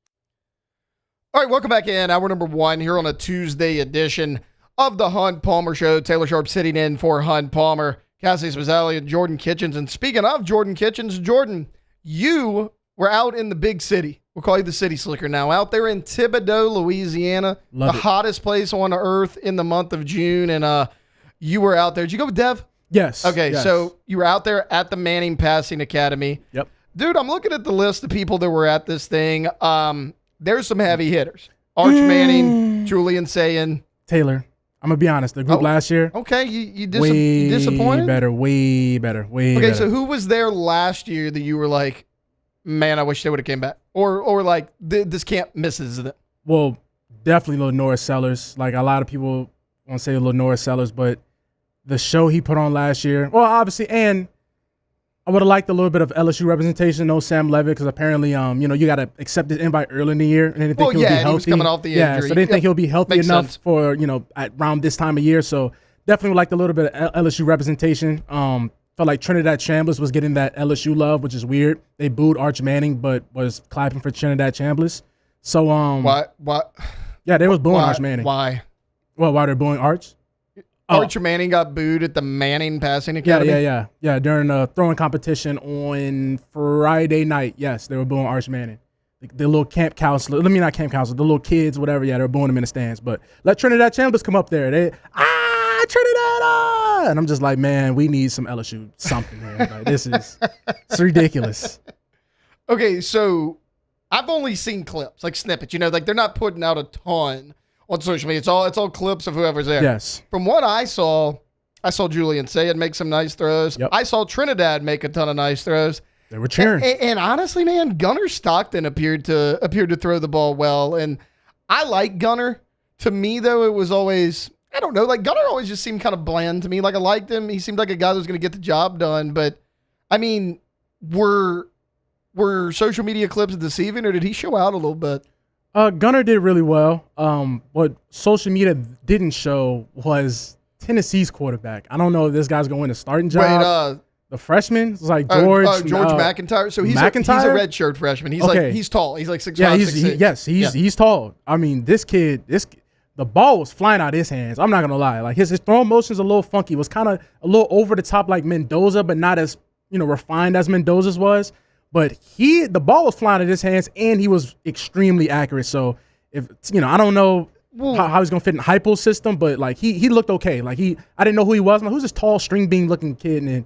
All right, welcome back in. Hour number 1 here on a Tuesday edition of the Hunt Palmer Show. Taylor Sharp sitting in for Hunt Palmer, Cassie Spazzali, and Jordan Kitchens. And speaking of Jordan Kitchens, Jordan, you were out in the big city. We'll call you the city slicker now. Out there in Thibodaux, Louisiana, hottest place on earth in the month of June. And you were out there. Did you go with Dev? Yes. Okay, yes. So you were out there at the Manning Passing Academy. Yep. Dude, I'm looking at the list of people that were at this thing. There's some heavy hitters. Arch Manning, Julian Sayin. Taylor, I'm going to be honest. The group last year. Okay, you disappointed? Way better. Okay, so who was there last year that you were like, man, I wish they would have came back? Or like, this camp misses it? Well, definitely Lil Norris Sellers. Like, a lot of people want to say Lil Norris Sellers, but the show he put on last year, well, obviously, and I would have liked a little bit of LSU representation. No Sam Levitt, because apparently, you got to accept the invite early in the year, and they didn't think he'll be healthy. He was coming off the injury. So they didn't think he'll be healthy Makes enough sense. for at around this time of year. So definitely would like a little bit of LSU representation. Felt like Trinidad Chambliss was getting that LSU love, which is weird. They booed Arch Manning, but was clapping for Trinidad Chambliss. So why? Yeah, they was booing Arch Manning. Why? Well, why they're booing Arch? Arch Manning got booed at the Manning Passing Academy? Yeah, during a throwing competition on Friday night. Yes, they were booing Arch Manning. The little camp counselor, not camp counselor, the little kids, whatever, they were booing them in the stands. But let Trinidad Chambliss come up there. Trinidad! And I'm just like, man, we need some LSU something here. Like, it's ridiculous. Okay, so I've only seen clips, like snippets. Like they're not putting out a ton on social media. It's all clips of whoever's there. Yes. From what I saw Julian Sayin make some nice throws. Yep. I saw Trinidad make a ton of nice throws. They were cheering. And honestly, man, Gunnar Stockton appeared to throw the ball well. And I like Gunnar. To me, though, it was always, I don't know, like Gunnar always just seemed kind of bland to me. Like I liked him. He seemed like a guy that was going to get the job done. But I mean, were social media clips deceiving, or did he show out a little bit? Gunnar did really well. What social media didn't show was Tennessee's quarterback. I don't know if this guy's going to win a starting job. Wait, the freshman is like George McIntyre. So he's a redshirt freshman. He's he's tall. He's like 6'5", yeah, 6'6". He's tall. I mean, this kid, the ball was flying out of his hands. I'm not gonna lie. Like his throwing motion's a little funky. It was kind of a little over the top like Mendoza, but not as refined as Mendoza's was. But the ball was flying out of his hands, and he was extremely accurate. So if I don't know how he's gonna fit in Hypo's system, but like he looked okay. Like I didn't know who he was. I'm like, who's this tall string bean looking kid? And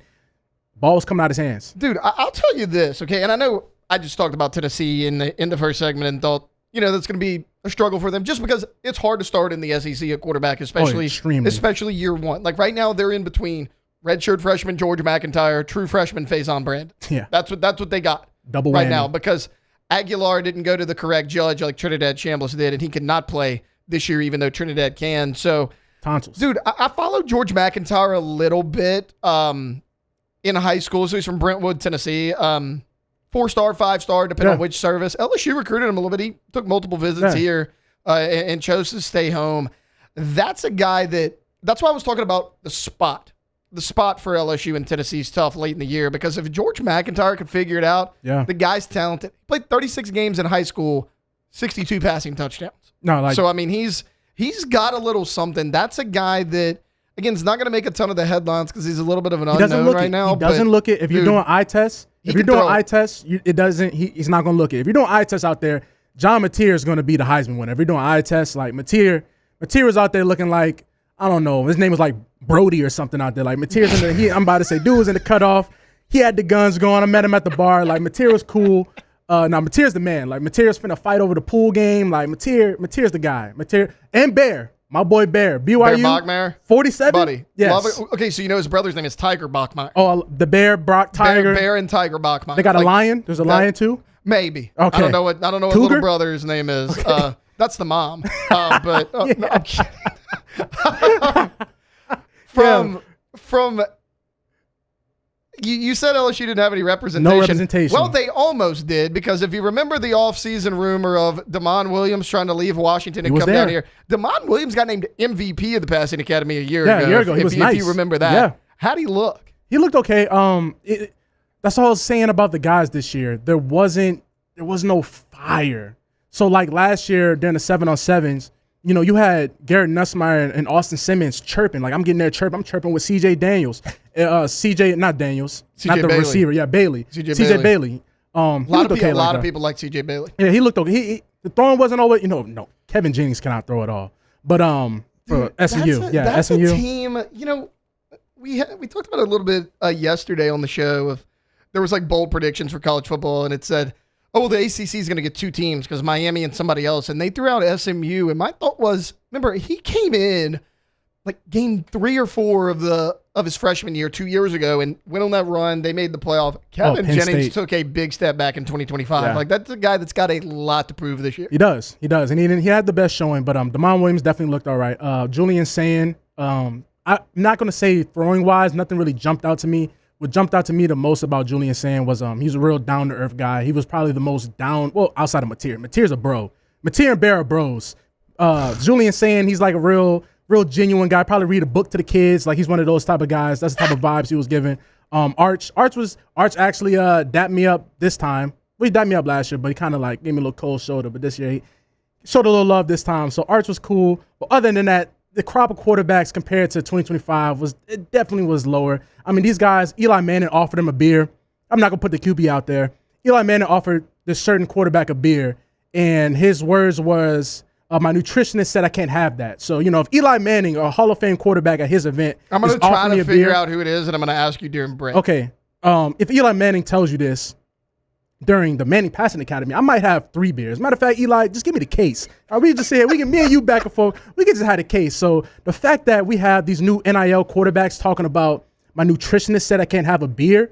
ball was coming out of his hands. Dude, I'll tell you this, okay? And I know I just talked about Tennessee in the first segment and thought, that's going to be a struggle for them just because it's hard to start in the SEC at quarterback, especially year one. Like right now, they're in between redshirt freshman George McIntyre, true freshman Faison Brand. Yeah, that's what they got double right whammy. Now because Aguilar didn't go to the correct judge like Trinidad Chambliss did, and he could not play this year, even though Trinidad can. So, tonsils. Dude, I followed George McIntyre a little bit. In high school, so he's from Brentwood, Tennessee. 4-star, 5-star, depending on which service. LSU recruited him a little bit. He took multiple visits here and chose to stay home. That's a guy that's why I was talking about the spot the spot for LSU and Tennessee is tough late in the year because if George McIntyre could figure it out, the guy's talented. He played 36 games in high school, 62 passing touchdowns. So I mean, he's got a little something. That's a guy that, again, is not going to make a ton of the headlines because he's a little bit of an unknown right now. He doesn't look it. If you're doing eye tests, he's not going to look it. If you're doing eye tests out there, John Mateer is going to be the Heisman winner. If you're doing eye tests, like Mateer was out there looking like, I don't know, his name was like Brody or something out there. Like Mateer's in the, I'm about to say, dude was in the cutoff. He had the guns going. I met him at the bar. Like Mateer was cool. Now Mateer's the man. Like Mateer's finna fight over the pool game. Like Mateer's the guy. Mateer and Bear, my boy Bear, BYU. Bear Bachmeier, 47, buddy. Yes. Love it. Okay, so you know his brother's name is Tiger Bachmeier. Oh, the Bear, Brock, Tiger. Bear and Tiger Bachmeier. They got a lion. There's a lion too. Maybe. Okay. I don't know what little brother's name is. Okay. That's the mom. But no, I'm kidding. From you said LSU didn't have any representation. No representation. Well, they almost did because if you remember the offseason rumor of Damon Williams trying to leave Washington and come down here, Damon Williams got named MVP of the Passing Academy a year ago. A year ago. He was nice. If you remember that. Yeah. How'd he look? He looked okay. That's all I was saying about the guys this year. There was no fire. So like last year during the 7-on-7s, you know, you had Garrett Nussmeier and Austin Simmons chirping. Like I'm getting there chirping. I'm chirping with CJ Daniels. Not Daniels. CJ not the Bailey. receiver. Yeah, Bailey. CJ Bailey. A lot of people like CJ Bailey. Yeah, he looked okay. The throwing wasn't always, no. Kevin Jennings cannot throw at all. But for SMU. That's SMU. a team, we talked about it a little bit yesterday on the show. There was like bold predictions for college football, and it said, oh, the ACC is going to get two teams because Miami and somebody else. And they threw out SMU. And my thought was, remember, he came in like game 3 or 4 of his freshman year 2 years ago and went on that run. They made the playoff. Kevin Jennings took a big step back in 2025. Yeah. Like that's a guy that's got a lot to prove this year. He does. And he had the best showing. But Damon Williams definitely looked all right. Julian Sand, I'm not going to say throwing-wise, nothing really jumped out to me. What jumped out to me the most about Julian Sand was he's a real down-to-earth guy. He was probably the most outside of Mateer. Mateer's a bro. Mateer and Bear are bros. Julian Sand, he's like a real genuine guy. Probably read a book to the kids. Like he's one of those type of guys. That's the type of vibes he was giving. Arch actually dapped me up this time. Well, he dapped me up last year, but he kind of like gave me a little cold shoulder. But this year he showed a little love this time. So Arch was cool. But other than that, the crop of quarterbacks compared to 2025 it definitely was lower. I mean, these guys, Eli Manning offered him a beer. I'm not going to put the QB out there. Eli Manning offered this certain quarterback a beer, and his words was, my nutritionist said I can't have that. So, if Eli Manning, a Hall of Fame quarterback at his event, I'm going to try to figure out who it is, and I'm going to ask you during break. Okay. If Eli Manning tells you this during the Manning Passing Academy, I might have 3 beers. Matter of fact, Eli, just give me the case. We just say me and you back and forth. We can just have the case. So the fact that we have these new NIL quarterbacks talking about my nutritionist said I can't have a beer,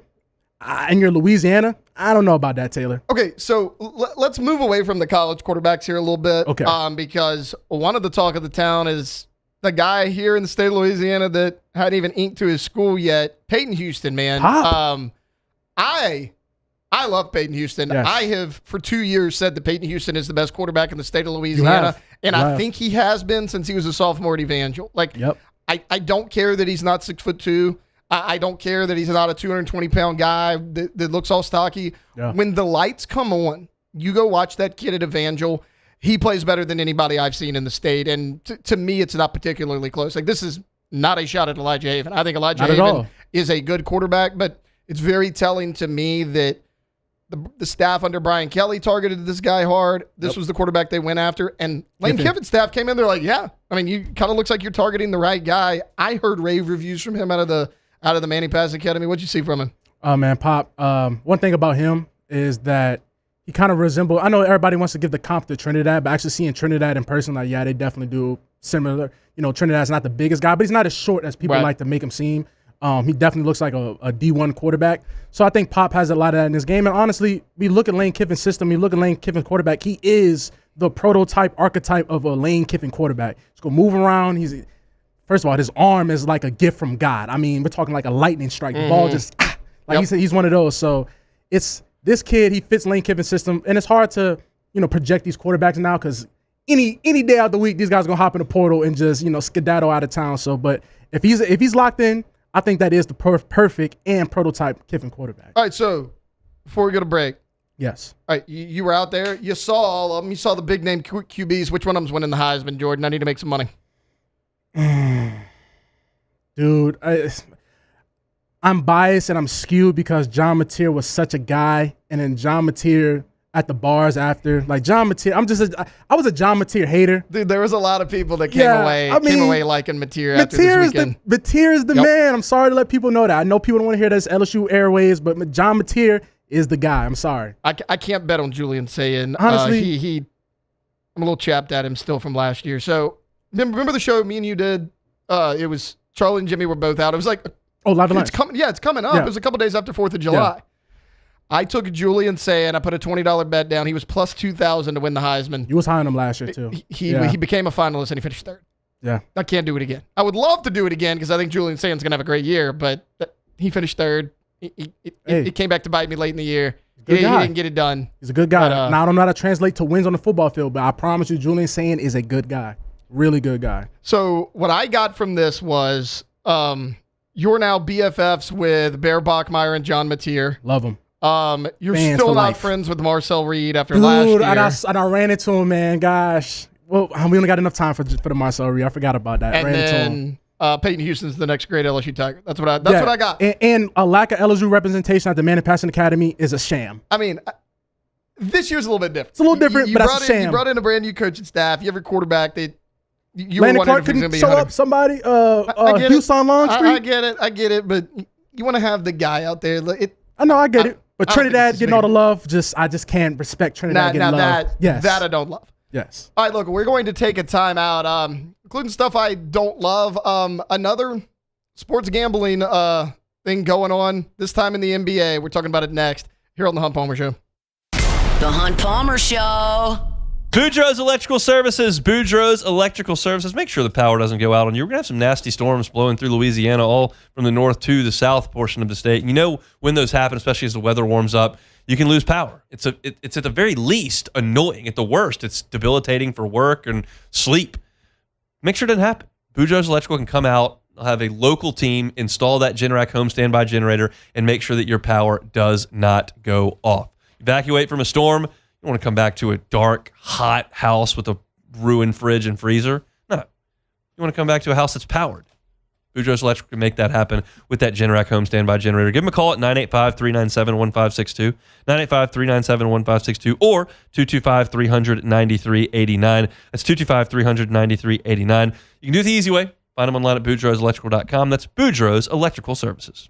and you're Louisiana, I don't know about that, Taylor. Okay, so let's move away from the college quarterbacks here a little bit. Okay. Because one of the talk of the town is the guy here in the state of Louisiana that hadn't even inked to his school yet, Peyton Houston, man. I love Peyton Houston. Yes. I have, for 2 years, said that Peyton Houston is the best quarterback in the state of Louisiana. And I think he has been since he was a sophomore at Evangel. Like, I don't care that he's not 6'2". I don't care that he's not a 220-pound guy that looks all stocky. Yeah. When the lights come on, you go watch that kid at Evangel. He plays better than anybody I've seen in the state. And to me, it's not particularly close. Like, this is not a shot at Elijah Haven. I think Elijah Haven is a good quarterback, but it's very telling to me that the staff under Brian Kelly targeted this guy hard. This was the quarterback they went after. And Lane Kiffin's staff came in, they're like, yeah. I mean, you kind of looks like you're targeting the right guy. I heard rave reviews from him out of the Manning Passing Academy. What'd you see from him? Oh, man, Pop. One thing about him is that he kind of resembles, I know everybody wants to give the comp to Trinidad, but actually seeing Trinidad in person, like, yeah, they definitely do similar. Trinidad's not the biggest guy, but he's not as short as people like to make him seem. He definitely looks like a D1 quarterback. So I think Pop has a lot of that in his game. And honestly, we look at Lane Kiffin's system, we look at Lane Kiffin's quarterback, he is the prototype archetype of a Lane Kiffin quarterback. He's going to move around. First of all, his arm is like a gift from God. I mean, we're talking like a lightning strike. The ball just, he's one of those. So it's this kid, he fits Lane Kiffin's system. And it's hard to, project these quarterbacks now because any day out of the week, these guys are going to hop in the portal and just, skedaddle out of town. So, but if he's locked in, I think that is the perfect and prototype Kiffin quarterback. All right, so before we go to break. Yes. All right, you were out there. You saw all of them. You saw the big-name QBs. Which one of them's winning the Heisman, Jordan? I need to make some money. Dude, I'm biased and I'm skewed because John Mateer was such a guy, and then John Mateer at the bars after, like John Mateer. I was a John Mateer hater. Dude, there was a lot of people that came away liking Mateer after this weekend. Mateer is the man. I'm sorry to let people know that. I know people don't want to hear this LSU airways, but John Mateer is the guy. I'm sorry. I can't bet on Julian saying. Honestly, I'm a little chapped at him still from last year. So remember the show me and you did? It was Charlie and Jimmy were both out. It was like, live it's coming. Yeah, it's coming up. Yeah. It was a couple days after 4th of July. Yeah. I took Julian saying I put a $20 bet down. He was plus 2,000 to win the Heisman. You was high on him last year too. He became a finalist and he finished third. Yeah. I can't do it again. I would love to do it again because I think Julian Sand's going to have a great year, but he finished third. It came back to bite me late in the year. He didn't get it done. He's a good guy. But, now, I don't know how to translate to wins on the football field, but I promise you, Julian Sand is a good guy. Really good guy. So what I got from this was you're now BFFs with Bear Bachmeier and John Mateer. Love him. You're Fans still for not life. friends with Marcel Reed after last year. And I ran into him, man. Gosh. Well, we only got enough time for the Marcel Reed. I forgot about that. And ran into him. then Peyton Houston's the next great LSU Tiger. That's what I got. And a lack of LSU representation at the Man and Passing Academy is a sham. I mean, this year's a little bit different. It's a little different, but that's a sham. You brought in a brand new coaching staff. You have a quarterback that you Landon were Clark wondering if he was couldn't going to be show 100. up. Somebody, I get Houston Longstreet. I get it, but you want to have the guy out there. I know, I get it. But I don't think Trinidad this is getting all the love, I just can't respect Trinidad getting love. That I don't love. Yes. All right, look, we're going to take a time out, including stuff I don't love. Another sports gambling thing going on, this time in the NBA. We're talking about it next here on The Hunt Palmer Show. The Hunt Palmer Show. Boudreaux's Electrical Services. Boudreaux's Electrical Services. Make sure the power doesn't go out on you. We're going to have some nasty storms blowing through Louisiana, all from the north to the south portion of the state. You know when those happen, especially as the weather warms up, you can lose power. It's at the very least annoying. At the worst, it's debilitating for work and sleep. Make sure it doesn't happen. Boudreaux's Electrical can come out, have a local team install that Generac home standby generator, and make sure that your power does not go off. Evacuate from a storm. You want to come back to a dark, hot house with a ruined fridge and freezer? No. You want to come back to a house that's powered. Boudreaux's Electric can make that happen with that Generac home standby generator. Give them a call at 985-397-1562, 985-397-1562, or 225-300-9389. That's 225-300-9389. You can do it the easy way. Find them online at boudreauxelectrical.com. That's Boudreaux's Electrical Services.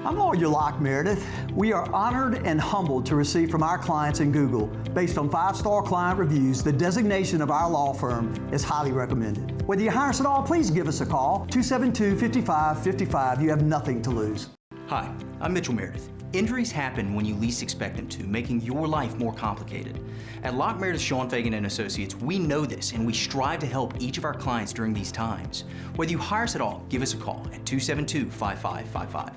I'm Lawyer Locke Meredith. We are honored and humbled to receive from our clients in Google. Based on 5-star client reviews, the designation of our law firm is highly recommended. Whether you hire us at all, please give us a call, 272-5555. You have nothing to lose. Hi, I'm Mitchell Meredith. Injuries happen when you least expect them to, making your life more complicated. At Locke Meredith Sean Fagan and Associates, we know this and we strive to help each of our clients during these times. Whether you hire us at all, give us a call at 272-5555.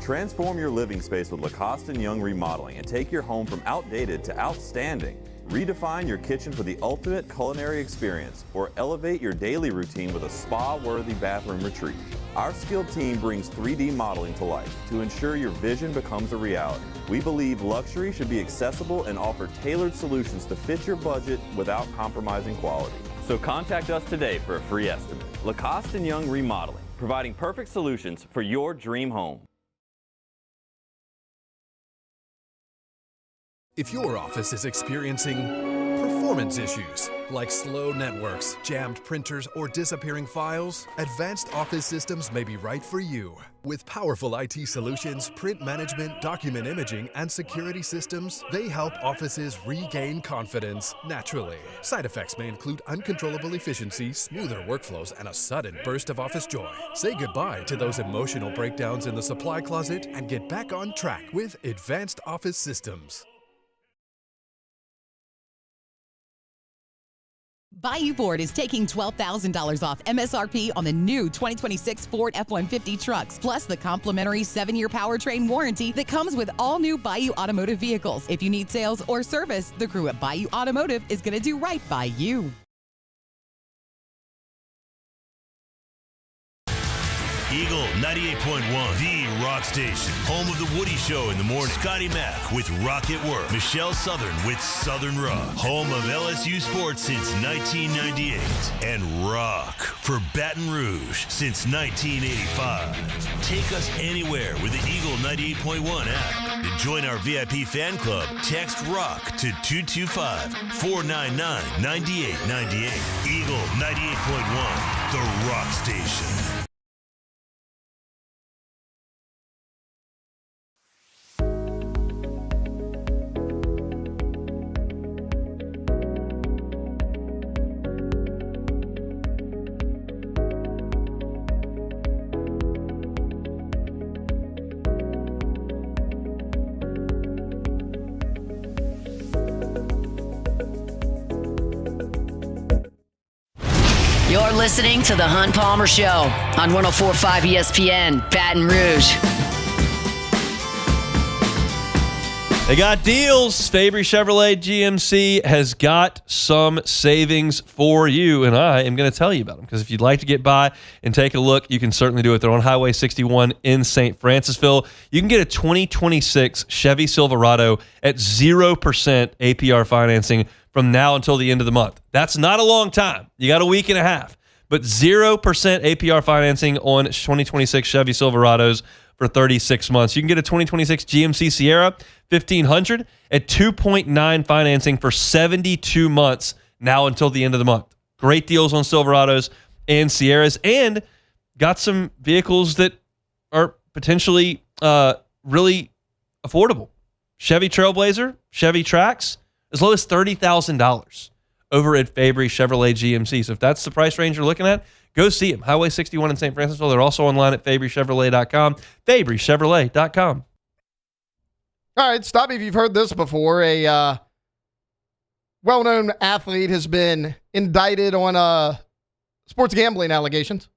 Transform your living space with Lacoste & Young Remodeling and take your home from outdated to outstanding. Redefine your kitchen for the ultimate culinary experience or elevate your daily routine with a spa-worthy bathroom retreat. Our skilled team brings 3D modeling to life to ensure your vision becomes a reality. We believe luxury should be accessible and offer tailored solutions to fit your budget without compromising quality. So contact us today for a free estimate. Lacoste & Young Remodeling, providing perfect solutions for your dream home. If your office is experiencing performance issues like slow networks, jammed printers, or disappearing files, Advanced Office Systems may be right for you. With powerful IT solutions, print management, document imaging, and security systems, they help offices regain confidence naturally. Side effects may include uncontrollable efficiency, smoother workflows, and a sudden burst of office joy. Say goodbye to those emotional breakdowns in the supply closet and get back on track with Advanced Office Systems. Bayou Ford is taking $12,000 off MSRP on the new 2026 Ford F-150 trucks, plus the complimentary 7-year powertrain warranty that comes with all new Bayou Automotive vehicles. If you need sales or service, the crew at Bayou Automotive is going to do right by you. Eagle 98.1, the rock station. Home of the Woody Show in the morning. Scotty Mack with Rock at Work. Michelle Southern with Southern Rock. Home of LSU sports since 1998. And rock for Baton Rouge since 1985. Take us anywhere with the Eagle 98.1 app. To join our VIP fan club, text ROCK to 225-499-9898. Eagle 98.1, the rock station. You're listening to The Hunt Palmer Show on 104.5 ESPN, Baton Rouge. They got deals. Fabry Chevrolet GMC has got some savings for you, and I am going to tell you about them because if you'd like to get by and take a look, you can certainly do it. They're on Highway 61 in St. Francisville. You can get a 2026 Chevy Silverado at 0% APR financing from now until the end of the month. That's not a long time. You got a week and a half, but 0% APR financing on 2026 Chevy Silverados for 36 months. You can get a 2026 GMC Sierra 1500 at 2.9 financing for 72 months now until the end of the month. Great deals on Silverados and Sierras, and got some vehicles that are potentially really affordable. Chevy Trailblazer, Chevy Trax, as low as $30,000 over at Fabry Chevrolet GMC. So if that's the price range you're looking at, go see them. Highway 61 in St. Francisville. They're also online at FabryChevrolet.com. FabryChevrolet.com. All right, stop me if you've heard this before. A well-known athlete has been indicted on sports gambling allegations.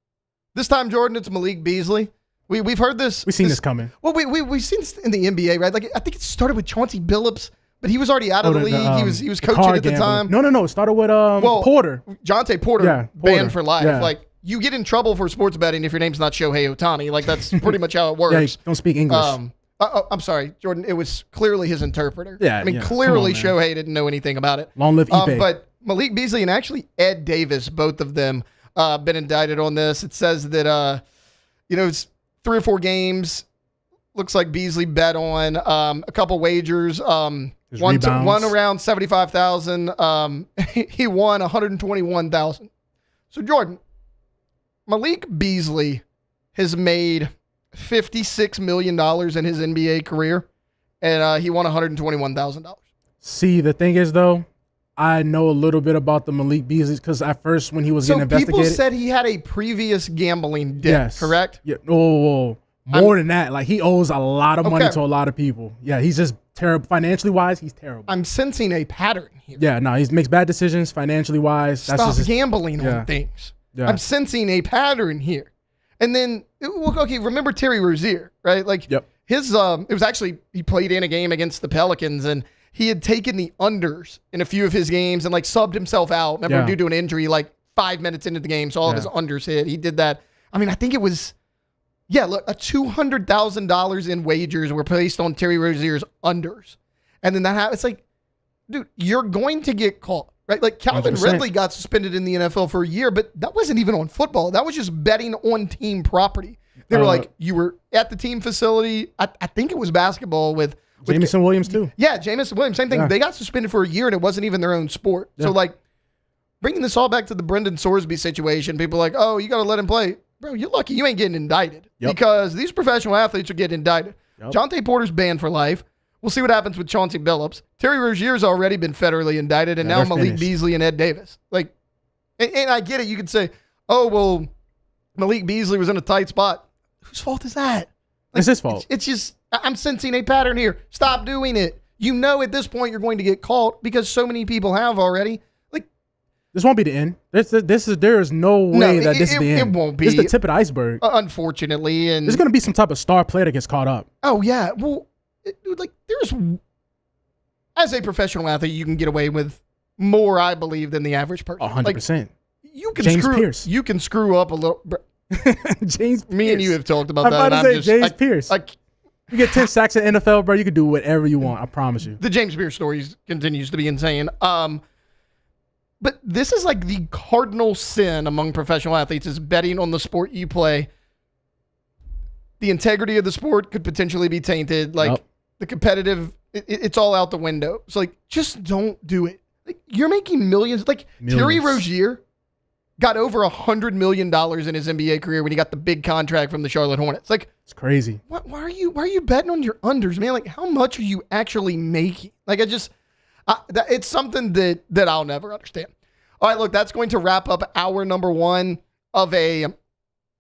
This time, Jordan, it's Malik Beasley. We've heard this. We've seen this coming. Well, we've seen this in the NBA, right? Like I think it started with Chauncey Billups, but he was already out of the league. He was coaching at the time. No. It started with Porter. Jonte Porter, banned for life. Yeah. Like you get in trouble for sports betting if your name's not Shohei Ohtani. Like that's pretty much how it works. Yeah, don't speak English. I'm sorry, Jordan. It was clearly his interpreter. Yeah, I mean, yeah. clearly Come on, Shohei didn't know anything about it. Long live eBay. But Malik Beasley and actually Ed Davis, both of them, been indicted on this. It says that it's 3 or 4 games. Looks like Beasley bet on a couple wagers. One around 75,000. He won 121,000. So Jordan, Malik Beasley has made $56 million in his NBA career, and he won $121,000. See, the thing is, though, I know a little bit about the Malik Beasley because at first when he was getting investigated. So people said he had a previous gambling debt, correct? Yeah. More than that. Like, he owes a lot of money to a lot of people. Yeah, he's just terrible. Financially wise, he's terrible. I'm sensing a pattern here. Yeah, no, he makes bad decisions financially wise. Stop gambling on things. Yeah. I'm sensing a pattern here. And then, remember Terry Rozier, right? Like, his, it was actually, he played in a game against the Pelicans, and he had taken the unders in a few of his games and, like, subbed himself out. Remember, due to an injury, like, 5 minutes into the game, so all of his unders hit. He did that. I mean, I think it was, look, a $200,000 in wagers were placed on Terry Rozier's unders. And then that happened. It's like, dude, you're going to get caught. Right, like Calvin 100%. Ridley got suspended in the NFL for a year, but that wasn't even on football. That was just betting on team property. They were like, you were at the team facility. I think it was basketball with Jamison Williams too. Yeah, Jamison Williams, same thing. Yeah. They got suspended for a year, and it wasn't even their own sport. Yeah. So, like, bringing this all back to the Brendan Sorsby situation, people are like, oh, you got to let him play. Bro, you're lucky you ain't getting indicted because these professional athletes are getting indicted. Jonte Porter's banned for life. We'll see what happens with Chauncey Billups. Terry Rozier's already been federally indicted, and now Malik Beasley and Ed Davis. Like, and I get it. You could say, oh, well, Malik Beasley was in a tight spot. Whose fault is that? Like, it's his fault. It's just, I'm sensing a pattern here. Stop doing it. You know at this point you're going to get caught because so many people have already. Like, This won't be the end. There is no way that this is the end. It won't be. This is the tip of the iceberg. Unfortunately, and there's going to be some type of star player that gets caught up. Oh yeah, well, dude, there's as a professional athlete, you can get away with more, I believe, than the average person. 100%. You can James screw. Pierce. You can screw up a little. James. Me Pierce. and you have talked about I'm that. about to say James Pierce. You get 10 sacks in the NFL, bro. You can do whatever you want. I promise you. The James Pierce story continues to be insane. But this is like the cardinal sin among professional athletes is betting on the sport you play. The integrity of the sport could potentially be tainted. Like the competitive, it's all out the window. So like, just don't do it. Like, you're making millions. Like Terry Rozier got over $100 million in his NBA career when he got the big contract from the Charlotte Hornets. Like, it's crazy. Why are you betting on your unders, man? Like, how much are you actually making? Like, it's something that I'll never understand. All right, look, that's going to wrap up hour number 1 of a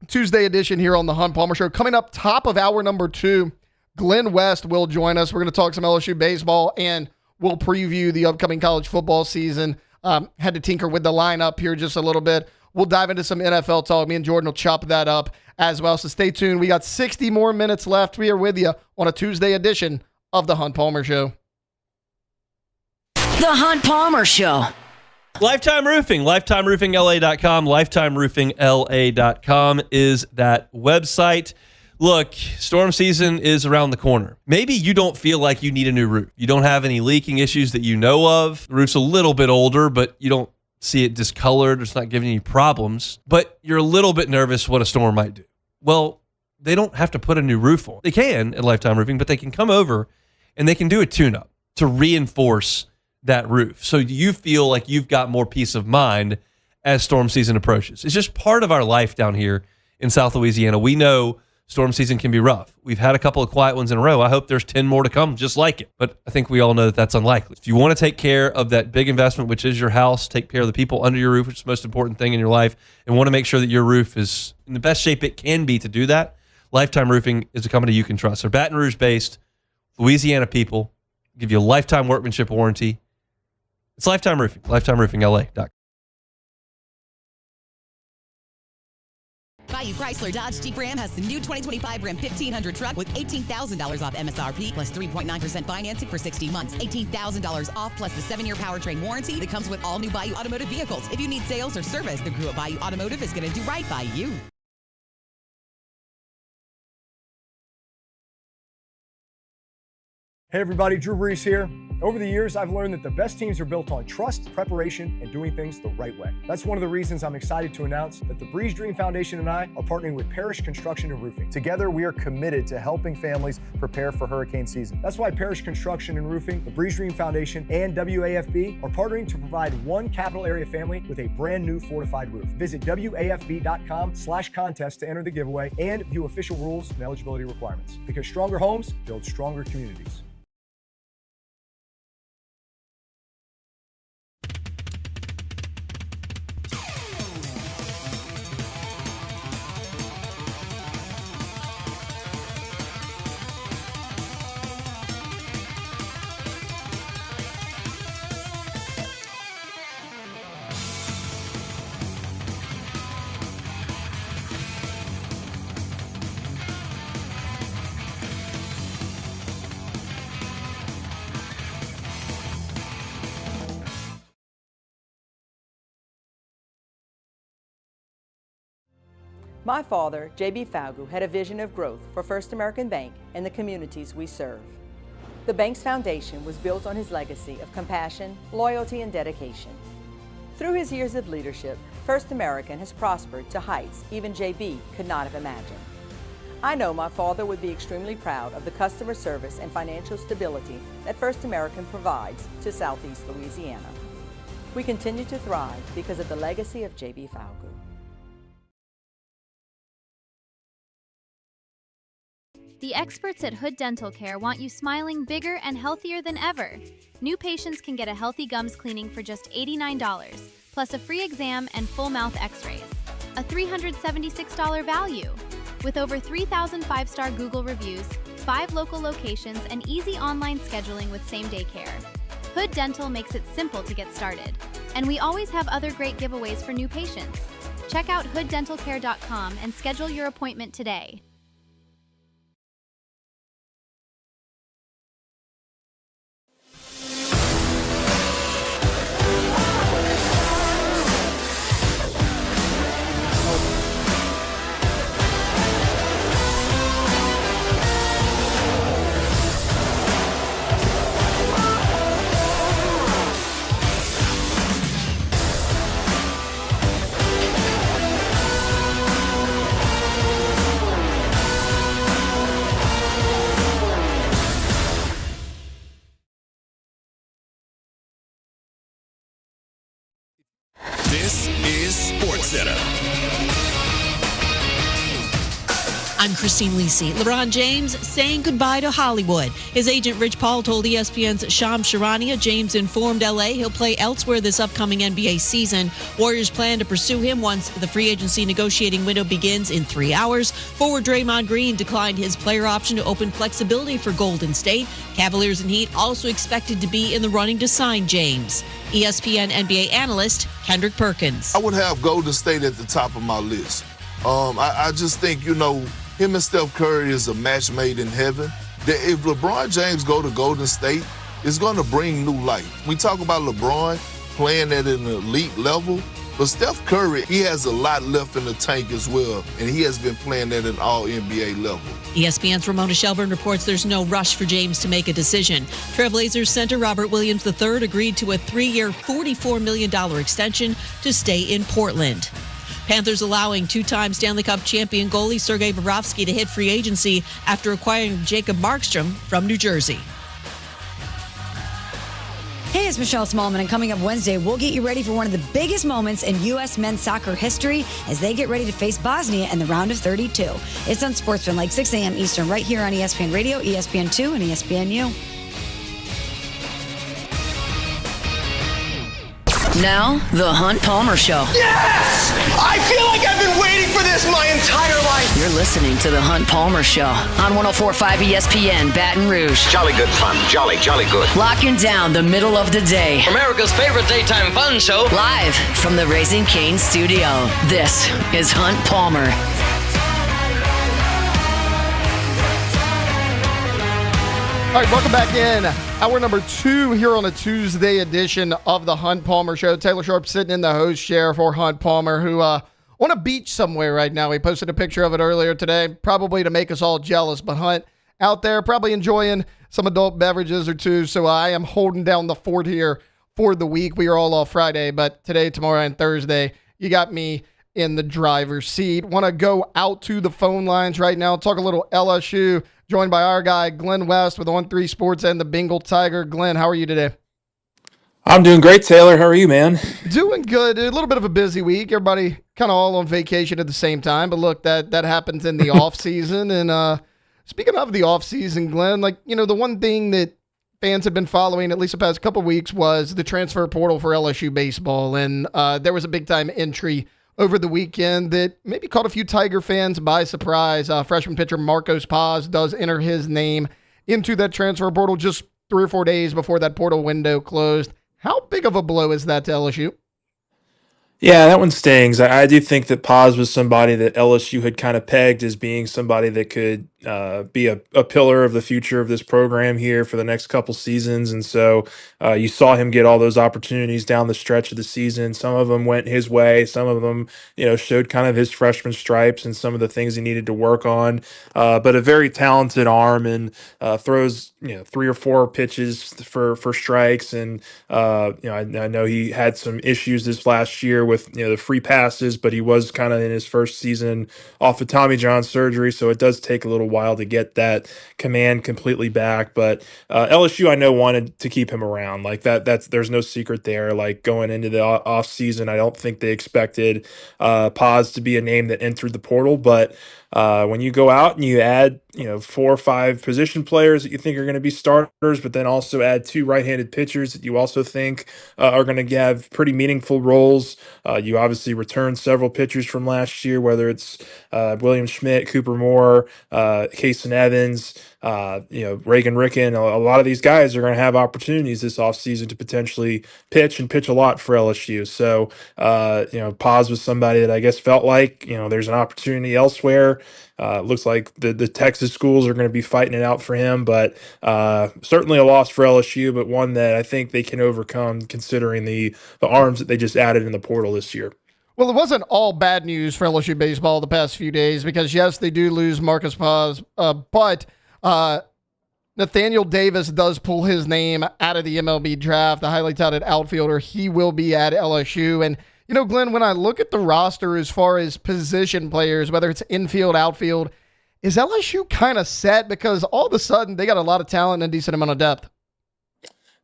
Tuesday edition here on the Hunt Palmer Show. Coming up top of hour number 2, Glenn West will join us. We're going to talk some LSU baseball, and we'll preview the upcoming college football season. Had to tinker with the lineup here just a little bit. We'll dive into some NFL talk. Me and Jordan will chop that up as well. So stay tuned. We got 60 more minutes left. We are with you on a Tuesday edition of the Hunt Palmer Show. The Hunt Palmer Show. Lifetime Roofing, lifetimeroofingla.com. Lifetimeroofingla.com is that website. Look, storm season is around the corner. Maybe you don't feel like you need a new roof. You don't have any leaking issues that you know of. The roof's a little bit older, but you don't see it discolored. It's not giving you problems. But you're a little bit nervous what a storm might do. Well, they don't have to put a new roof on. They can at Lifetime Roofing, but they can come over and they can do a tune-up to reinforce that roof. So you feel like you've got more peace of mind as storm season approaches. It's just part of our life down here in South Louisiana. We know storm season can be rough. We've had a couple of quiet ones in a row. I hope there's 10 more to come just like it. But I think we all know that that's unlikely. If you want to take care of that big investment, which is your house, take care of the people under your roof, which is the most important thing in your life, and want to make sure that your roof is in the best shape it can be to do that, Lifetime Roofing is a company you can trust. They're Baton Rouge-based, Louisiana people, give you a lifetime workmanship warranty. It's Lifetime Roofing, lifetimeroofingla.com. Bayou Chrysler Dodge Jeep Ram has the new 2025 Ram 1500 truck with $18,000 off MSRP plus 3.9% financing for 60 months. $18,000 off plus the 7-year powertrain warranty that comes with all new Bayou Automotive vehicles. If you need sales or service, the crew at Bayou Automotive is going to do right by you. Hey everybody, Drew Brees here. Over the years, I've learned that the best teams are built on trust, preparation, and doing things the right way. That's one of the reasons I'm excited to announce that the Breeze Dream Foundation and I are partnering with Parish Construction and Roofing. Together, we are committed to helping families prepare for hurricane season. That's why Parish Construction and Roofing, the Breeze Dream Foundation, and WAFB are partnering to provide one capital area family with a brand new fortified roof. Visit WAFB.com/contest to enter the giveaway and view official rules and eligibility requirements. Because stronger homes build stronger communities. My father, J.B. Falgu, had a vision of growth for First American Bank and the communities we serve. The bank's foundation was built on his legacy of compassion, loyalty, and dedication. Through his years of leadership, First American has prospered to heights even J.B. could not have imagined. I know my father would be extremely proud of the customer service and financial stability that First American provides to Southeast Louisiana. We continue to thrive because of the legacy of J.B. Falgu. The experts at Hood Dental Care want you smiling bigger and healthier than ever. New patients can get a healthy gums cleaning for just $89, plus a free exam and full mouth x-rays. A $376 value. With over 3,000 5-star Google reviews, 5 local locations, and easy online scheduling with same-day care. Hood Dental makes it simple to get started. And we always have other great giveaways for new patients. Check out hooddentalcare.com and schedule your appointment today. This is SportsCenter. I'm Christine Lisi. LeBron James saying goodbye to Hollywood. His agent Rich Paul told ESPN's Shams Charania James informed LA he'll play elsewhere this upcoming NBA season. Warriors plan to pursue him once the free agency negotiating window begins in 3 hours. Forward Draymond Green declined his player option to open flexibility for Golden State. Cavaliers and Heat also expected to be in the running to sign James. ESPN NBA analyst Kendrick Perkins. I would have Golden State at the top of my list. I just think, him and Steph Curry is a match made in heaven. If LeBron James go to Golden State, it's going to bring new life. We talk about LeBron playing at an elite level, but Steph Curry, he has a lot left in the tank as well, and he has been playing at an all-NBA level. ESPN's Ramona Shelburne reports there's no rush for James to make a decision. Trailblazers center Robert Williams III agreed to a 3-year, $44 million extension to stay in Portland. Panthers allowing two-time Stanley Cup champion goalie Sergei Bobrovsky to hit free agency after acquiring Jacob Markstrom from New Jersey. Hey, it's Michelle Smallman, and coming up Wednesday, we'll get you ready for one of the biggest moments in U.S. men's soccer history as they get ready to face Bosnia in the round of 32. It's on Sportsman, like 6 a.m. Eastern, right here on ESPN Radio, ESPN2, and ESPNU. Now, the Hunt Palmer Show. Yes! I feel like I've been waiting for this my entire life. You're listening to the Hunt Palmer Show on 104.5 ESPN Baton Rouge. Jolly good fun. Jolly good. Locking down the middle of the day. America's favorite daytime fun show. Live from the Raising Cane studio. This is Hunt Palmer. All right, welcome back in. Hour number 2 here on a Tuesday edition of the Hunt Palmer Show. Taylor Sharp sitting in the host chair for Hunt Palmer, who on a beach somewhere right now. He posted a picture of it earlier today, probably to make us all jealous. But Hunt out there probably enjoying some adult beverages or two. So I am holding down the fort here for the week. We are all off Friday, but today, tomorrow, and Thursday, you got me in the driver's seat. Want to go out to the phone lines right now, talk a little LSU. Joined by our guy, Glenn West, with On3 Sports and the Bengal Tiger. Glenn, how are you today? I'm doing great, Taylor. How are you, man? Doing good. A little bit of a busy week. Everybody kind of all on vacation at the same time. But look, that happens in the off season. And speaking of the off season, Glenn, the one thing that fans have been following at least the past couple of weeks was the transfer portal for LSU baseball. And there was a big time entry over the weekend that maybe caught a few Tiger fans by surprise. Freshman pitcher Marcos Paz does enter his name into that transfer portal just 3 or 4 days before that portal window closed. How big of a blow is that to LSU? Yeah, that one stings. I do think that Paz was somebody that LSU had kind of pegged as being somebody that could be a pillar of the future of this program here for the next couple seasons. And so you saw him get all those opportunities down the stretch of the season. Some of them went his way. Some of them, showed kind of his freshman stripes and some of the things he needed to work on. But a very talented arm and throws, 3 or 4 pitches for strikes. And, I know he had some issues this last year with the free passes, but he was kind of in his first season off of Tommy John surgery, so it does take a little while to get that command completely back. But LSU, I know, wanted to keep him around. Like there's no secret there. Like going into the off season, I don't think they expected Paz to be a name that entered the portal, but when you go out and you add 4 or 5 position players that you think are going to be starters, but then also add 2 right-handed pitchers that you also think are going to have pretty meaningful roles. You obviously returned several pitchers from last year, whether it's William Schmidt, Cooper Moore, Kason Evans, Reagan Ricken. A lot of these guys are going to have opportunities this offseason to potentially pitch and pitch a lot for LSU. So, Paz was somebody that I guess felt like, there's an opportunity elsewhere. Looks like the Texas schools are going to be fighting it out for him, but certainly a loss for LSU, but one that I think they can overcome considering the arms that they just added in the portal this year. Well, it wasn't all bad news for LSU baseball the past few days because, yes, they do lose Marcus Paz, but Nathaniel Davis does pull his name out of the MLB draft, the highly touted outfielder. He will be at LSU. And, Glenn, when I look at the roster as far as position players, whether it's infield, outfield, is LSU kind of set? Because all of a sudden they got a lot of talent and a decent amount of depth.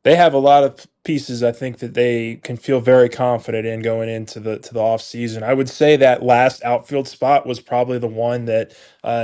They have a lot of pieces I think that they can feel very confident in going into the off season. I would say that last outfield spot was probably the one that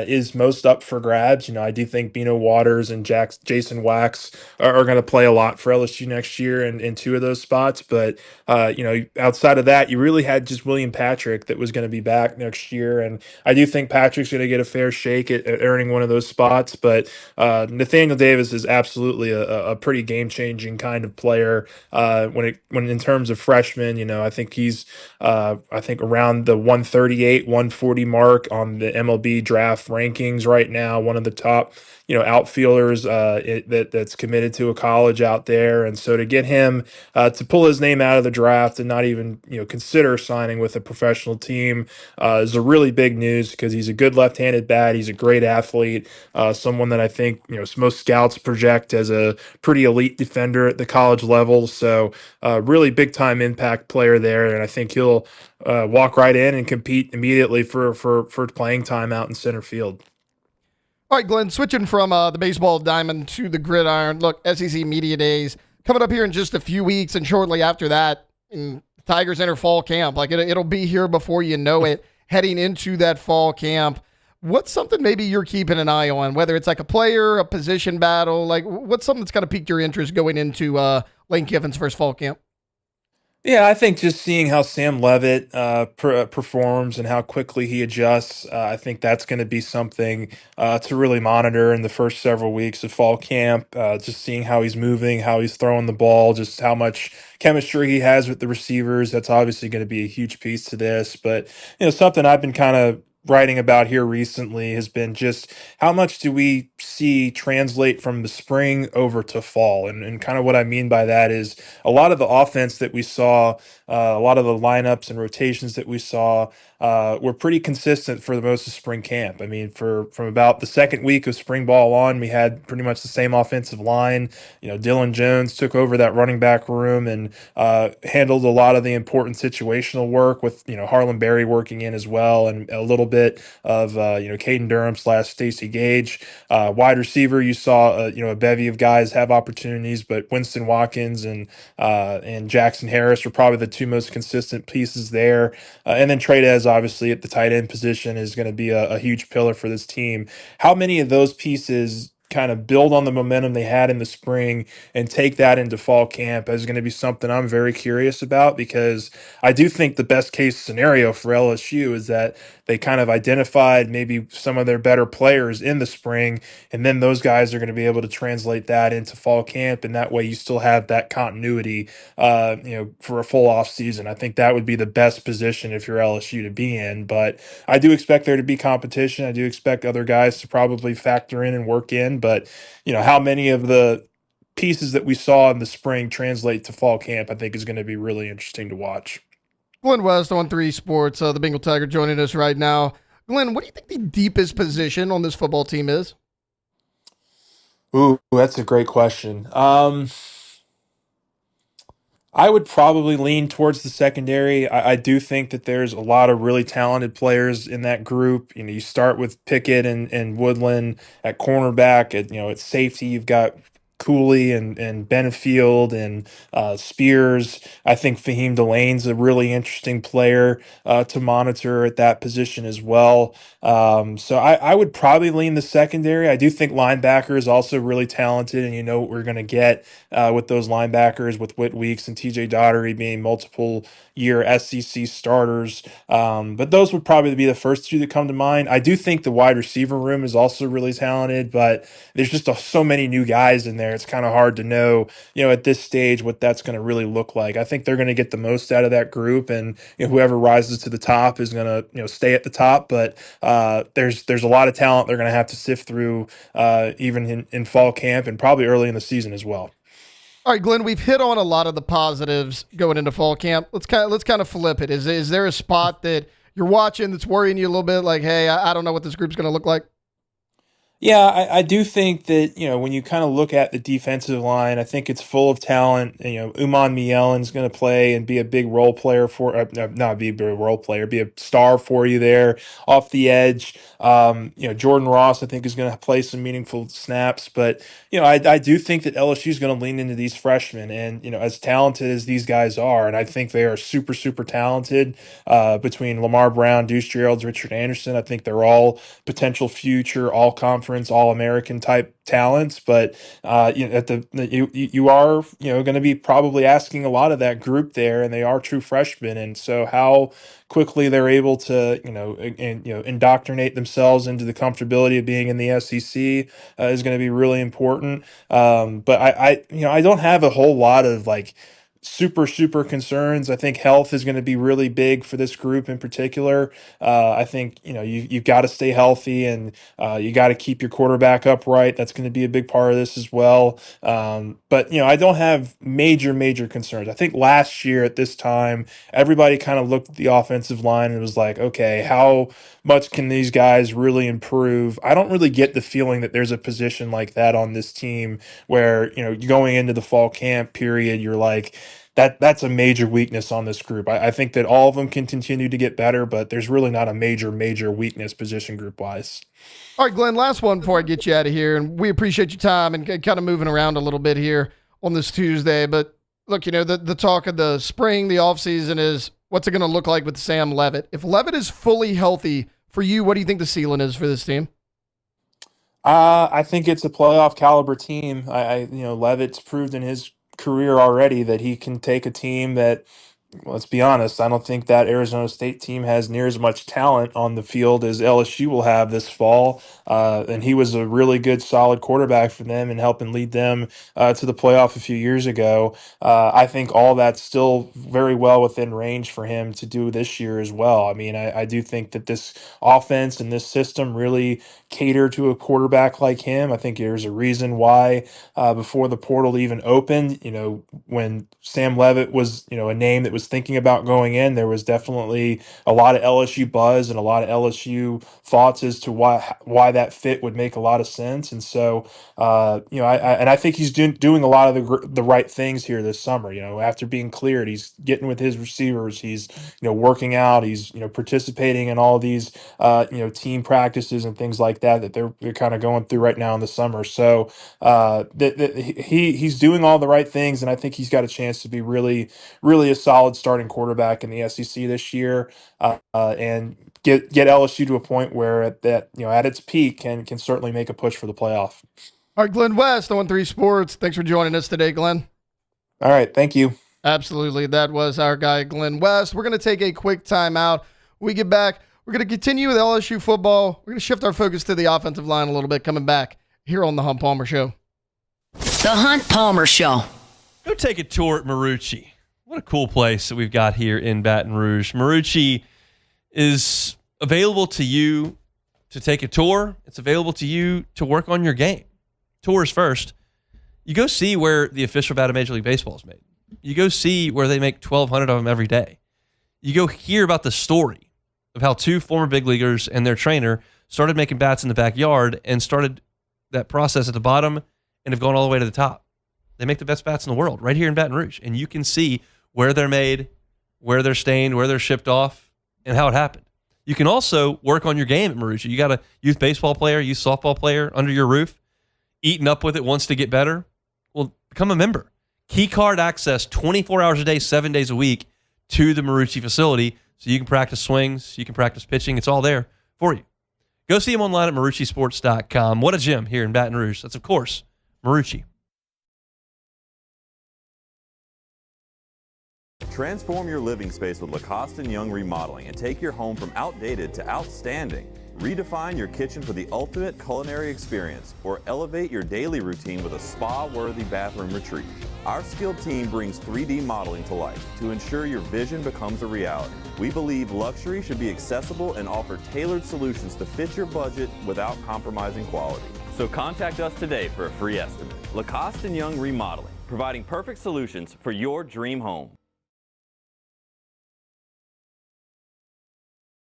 is most up for grabs. I do think Bino Waters and Jason Wax are going to play a lot for LSU next year in 2 of those spots. But outside of that, you really had just William Patrick that was going to be back next year, and I do think Patrick's going to get a fair shake at earning one of those spots. But Nathaniel Davis is absolutely a pretty game changing kind of player. When in terms of freshmen, I think he's around the 138, 140 mark on the MLB draft rankings right now. One of the top, outfielders that's committed to a college out there, and so to get him to pull his name out of the draft and not even consider signing with a professional team is a really big news because he's a good left-handed bat. He's a great athlete, someone that I think most scouts project as a pretty elite defender at the college level. So really big time impact player there, and I think he'll walk right in and compete immediately for playing time out in center field. All right, Glenn, switching from the baseball diamond to the gridiron. Look, SEC Media Days coming up here in just a few weeks, and shortly after that, Tigers enter fall camp. Like it'll be here before you know it, heading into that fall camp. What's something maybe you're keeping an eye on, whether it's like a player, a position battle? Like what's something that's kind of piqued your interest going into Lane Kiffin's first fall camp? Yeah, I think just seeing how Sam Levitt performs and how quickly he adjusts, I think that's going to be something to really monitor in the first several weeks of fall camp. Just seeing how he's moving, how he's throwing the ball, just how much chemistry he has with the receivers. That's obviously going to be a huge piece to this. But something I've been kind of writing about here recently has been just how much do we see translate from the spring over to fall, and kind of what I mean by that is a lot of the offense that we saw, a lot of the lineups and rotations that we saw were pretty consistent for the most of spring camp. I mean, from about the second week of spring ball on, we had pretty much the same offensive line. Dylan Jones took over that running back room and handled a lot of the important situational work with Harlan Berry working in as well, and a little bit of Caden Durham / Stacey Gage. Wide receiver, you saw a bevy of guys have opportunities, but Winston Watkins and Jackson Harris were probably the 2 most consistent pieces there. And then Trey'Dez, obviously, at the tight end position is going to be a huge pillar for this team. How many of those pieces kind of build on the momentum they had in the spring and take that into fall camp is going to be something I'm very curious about, because I do think the best case scenario for LSU is that they kind of identified maybe some of their better players in the spring, and then those guys are going to be able to translate that into fall camp, and that way you still have that continuity for a full off season. I think that would be the best position if you're LSU to be in, but I do expect there to be competition. I do expect other guys to probably factor in and work in, but how many of the pieces that we saw in the spring translate to fall camp, I think is going to be really interesting to watch. Glenn West on 3 Sports, the Bengal Tiger, joining us right now. Glenn, what do you think the deepest position on this football team is? Ooh, that's a great question. I would probably lean towards the secondary. I do think that there's a lot of really talented players in that group. You start with Pickett and Woodland at cornerback. At safety, you've got Cooley and Benefield and Spears. I think Fahim Delane's a really interesting player to monitor at that position as well. So I would probably lean the secondary. I do think linebacker is also really talented, and you know what we're going to get with those linebackers with Whit Weeks and TJ Daugherty being multiple year SEC starters. But those would probably be the first two that come to mind. I do think the wide receiver room is also really talented, but there's just so many new guys in there. It's kind of hard to know, at this stage what that's going to really look like. I think they're going to get the most out of that group, and whoever rises to the top is going to stay at the top. But there's a lot of talent they're going to have to sift through, even in fall camp and probably early in the season as well. All right, Glenn, we've hit on a lot of the positives going into fall camp. Let's kind of flip it. Is there a spot that you're watching that's worrying you a little bit? Like, hey, I don't know what this group's going to look like. Yeah, I do think that, when you kind of look at the defensive line, I think it's full of talent. Uman Mielen's going to play and be a big role player not be a big role player, be a star for you there off the edge. Jordan Ross, I think, is going to play some meaningful snaps. But, I do think that LSU is going to lean into these freshmen. And, as talented as these guys are, and I think they are super, super talented between Lamar Brown, Deuce Gerald's, Richard Anderson. I think they're all potential future all-conference, all-American type talents, but you are going to be probably asking a lot of that group there, and they are true freshmen, and so how quickly they're able to indoctrinate themselves into the comfortability of being in the SEC is going to be really important. But I don't have a whole lot of super concerns. I think health is going to be really big for this group in particular. I think you've got to stay healthy, and you got to keep your quarterback upright. That's going to be a big part of this as well. But I don't have major concerns. I think last year at this time, everybody kind of looked at the offensive line and was like, okay, how much can these guys really improve? I don't really get the feeling that there's a position like that on this team where going into the fall camp period, you're like, that's a major weakness on this group. I think that all of them can continue to get better, but there's really not a major weakness position group wise. All right, Glenn, last one before I get you out of here, and we appreciate your time and kind of moving around a little bit here on this Tuesday. But look, the talk of the spring, the offseason is what's it going to look like with Sam Leavitt? If Leavitt is fully healthy for you, what do you think the ceiling is for this team? I think it's a playoff caliber team. Leavitt's proved in his career already that he can take a team that, let's be honest, I don't think that Arizona State team has near as much talent on the field as LSU will have this fall. And he was a really good, solid quarterback for them and helping lead them to the playoff a few years ago. I think all that's still very well within range for him to do this year as well. I mean, I do think that this offense and this system really cater to a quarterback like him. I think there's a reason why before the portal even opened, when Sam Leavitt was, a name that was thinking about going in, there was definitely a lot of LSU buzz and a lot of LSU thoughts as to why that fit would make a lot of sense. And so, I think he's doing a lot of the right things here this summer. After being cleared, he's getting with his receivers, he's working out, he's participating in all these team practices and things like that they're kind of going through right now in the summer. So he's doing all the right things, and I think he's got a chance to be really a solid starting quarterback in the SEC this year, and get LSU to a point where at its peak can certainly make a push for the playoff. All right, Glenn West, on 3 Sports. Thanks for joining us today, Glenn. All right, thank you. Absolutely. That was our guy, Glenn West. We're going to take a quick timeout. When we get back, we're going to continue with LSU football. We're going to shift our focus to the offensive line a little bit, coming back here on the Hunt Palmer Show. The Hunt Palmer Show. Go take a tour at Marucci. What a cool place that we've got here in Baton Rouge. Marucci is available to you to take a tour. It's available to you to work on your game. Tours first. You go see where the official bat of Major League Baseball is made. You go see where they make 1,200 of them every day. You go hear about the story of how 2 former big leaguers and their trainer started making bats in the backyard and started that process at the bottom and have gone all the way to the top. They make the best bats in the world right here in Baton Rouge. And you can see where they're made, where they're stained, where they're shipped off, and how it happened. You can also work on your game at Marucci. You got a youth baseball player, youth softball player under your roof, eating up with it, wants to get better. Become a member. Key card access 24 hours a day, 7 days a week to the Marucci facility so you can practice swings, you can practice pitching. It's all there for you. Go see him online at MarucciSports.com. What a gym here in Baton Rouge. That's, of course, Marucci. Transform your living space with Lacoste & Young Remodeling and take your home from outdated to outstanding. Redefine your kitchen for the ultimate culinary experience or elevate your daily routine with a spa-worthy bathroom retreat. Our skilled team brings 3D modeling to life to ensure your vision becomes a reality. We believe luxury should be accessible and offer tailored solutions to fit your budget without compromising quality. So contact us today for a free estimate. Lacoste & Young Remodeling, providing perfect solutions for your dream home.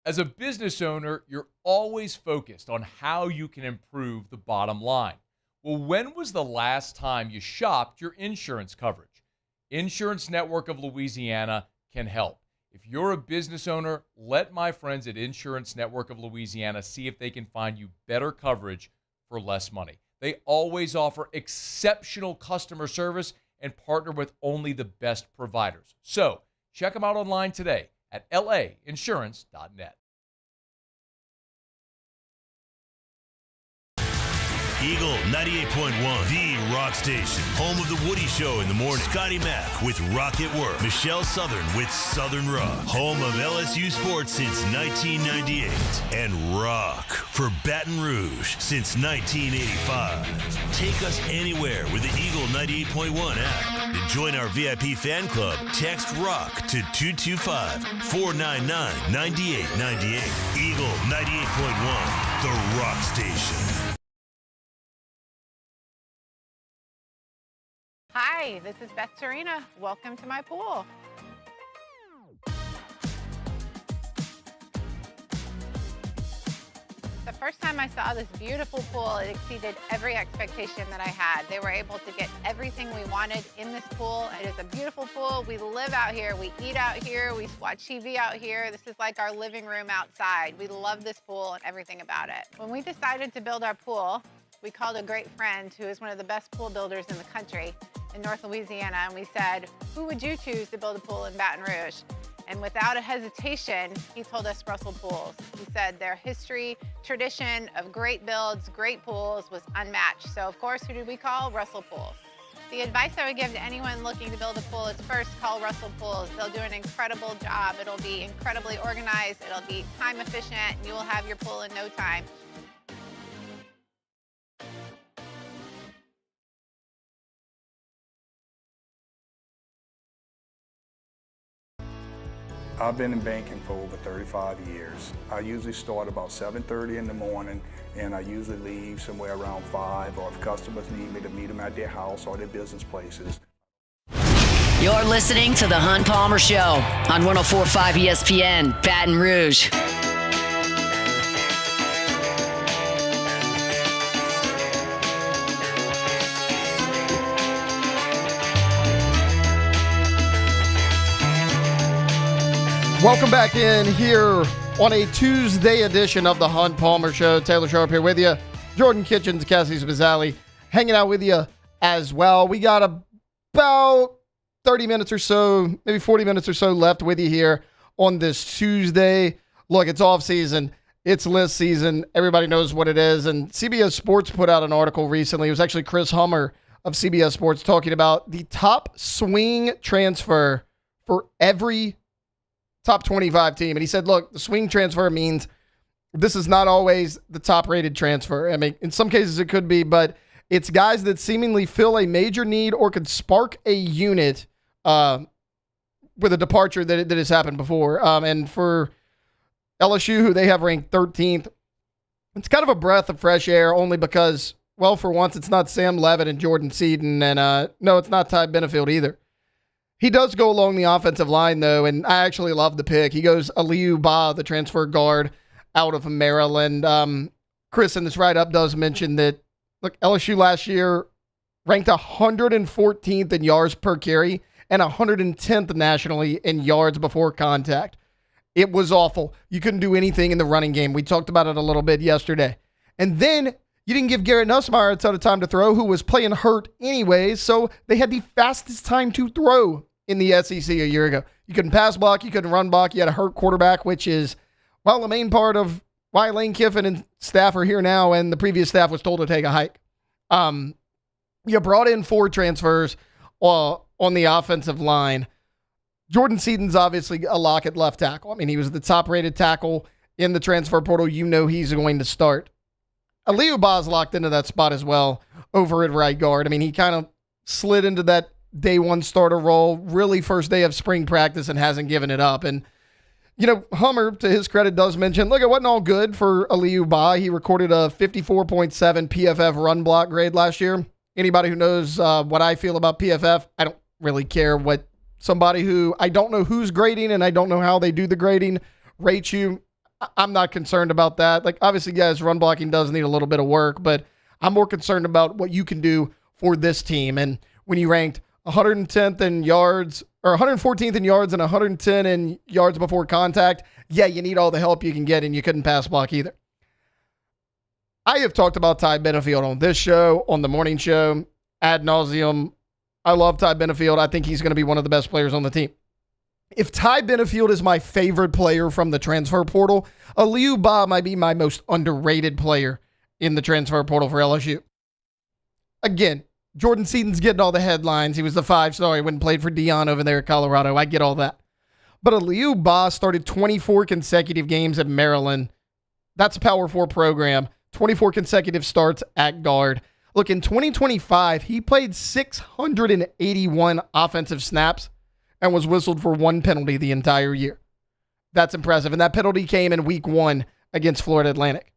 As a business owner, you're always focused on how you can improve the bottom line. Well, when was the last time you shopped your insurance coverage? Insurance Network of Louisiana can help. If you're a business owner, let my friends at Insurance Network of Louisiana see if they can find you better coverage for less money. They always offer exceptional customer service and partner with only the best providers. So check them out online today at lainsurance.net. Eagle 98.1, the rock station. Home of the Woody Show in the morning. Scotty Mack with Rock at Work. Michelle Southern with Southern Rock. Home of LSU sports since 1998. And rock for Baton Rouge since 1985. Take us anywhere with the Eagle 98.1 app. To join our VIP fan club, text ROCK to 225-499-9898. Eagle 98.1, the rock station. Hi, this is Beth Serena. Welcome to my pool. The first time I saw this beautiful pool, it exceeded every expectation that I had. They were able to get everything we wanted in this pool. It is a beautiful pool. We live out here, we eat out here, we watch TV out here. This is like our living room outside. We love this pool and everything about it. When we decided to build our pool, we called a great friend who is one of the best pool builders in the country in North Louisiana, and we said, who would you choose to build a pool in Baton Rouge? And without a hesitation, he told us Russell Pools. He said their history, tradition of great builds, great pools was unmatched. So of course, who did we call? Russell Pools. The advice I would give to anyone looking to build a pool is first call Russell Pools. They'll do an incredible job. It'll be incredibly organized, it'll be time efficient, and you will have your pool in no time. I've been in banking for over 35 years. I usually start about 7:30 in the morning, and I usually leave somewhere around 5, or if customers need me to meet them at their house or their business places. You're listening to The Hunt Palmer Show on 104.5 ESPN, Baton Rouge. Welcome back in here on a Tuesday edition of the Hunt Palmer Show. Taylor Sharp here with you. Jordan Kitchens, Cassie Spazzali hanging out with you as well. We got about 30 minutes or so, maybe 40 minutes or so left with you here on this Tuesday. Look, it's off season. It's list season. Everybody knows what it is. And CBS Sports put out an article recently. It was actually Chris Hummer of CBS Sports talking about the top swing transfer for every top 25 team. And he said, look, the swing transfer means this is not always the top rated transfer. I mean, in some cases it could be, but it's guys that seemingly fill a major need or could spark a unit with a departure that has happened before. And for LSU, who they have ranked 13th, it's kind of a breath of fresh air only because, well, for once, it's not Sam Levitt and Jordan Seaton. And no, it's not Ty Benefield either. He does go along the offensive line, though, and I actually love the pick. He goes Aliyu Ba, the transfer guard out of Maryland. Chris, in this write-up, does mention that, look, LSU last year ranked 114th in yards per carry and 110th nationally in yards before contact. It was awful. You couldn't do anything in the running game. We talked about it a little bit yesterday. And then You didn't give Garrett Nussmeier a ton of time to throw, who was playing hurt anyways, so they had the fastest time to throw in the SEC a year ago. You couldn't pass block, you couldn't run block, you had a hurt quarterback, which is, well, the main part of why Lane Kiffin and staff are here now, and the previous staff was told to take a hike. You brought in 4 transfers on the offensive line. Jordan Seaton's obviously a lock at left tackle. I mean, he was the top-rated tackle in the transfer portal. You know he's going to start. Aliou Ba's locked into that spot as well over at right guard. I mean, he kind of slid into that day one starter role, really first day of spring practice, and hasn't given it up. And, you know, Hummer, to his credit, does mention, look, it wasn't all good for Aliou Ba. He recorded a 54.7 PFF run block grade last year. Anybody who knows what I feel about PFF, I don't really care what somebody who I don't know who's grading and I don't know how they do the grading rates you. I'm not concerned about that. Like, obviously, guys, run blocking does need a little bit of work, but I'm more concerned about what you can do for this team. And when you ranked 110th in yards, or 114th in yards and 110 in yards before contact, yeah, you need all the help you can get, and you couldn't pass block either. I have talked about Ty Benefield on this show, on the morning show, ad nauseum. I love Ty Benefield. I think he's going to be one of the best players on the team. If Ty Benefield is my favorite player from the transfer portal, Aliou Ba might be my most underrated player in the transfer portal for LSU. Again, Jordan Seaton's getting all the headlines. He was the 5-star. He went and played for Deion over there at Colorado. I get all that. But Aliou Ba started 24 consecutive games at Maryland. That's a Power 4 program. 24 consecutive starts at guard. Look, in 2025, he played 681 offensive snaps and was whistled for 1 penalty the entire year. That's impressive. And that penalty came in week 1 against Florida Atlantic.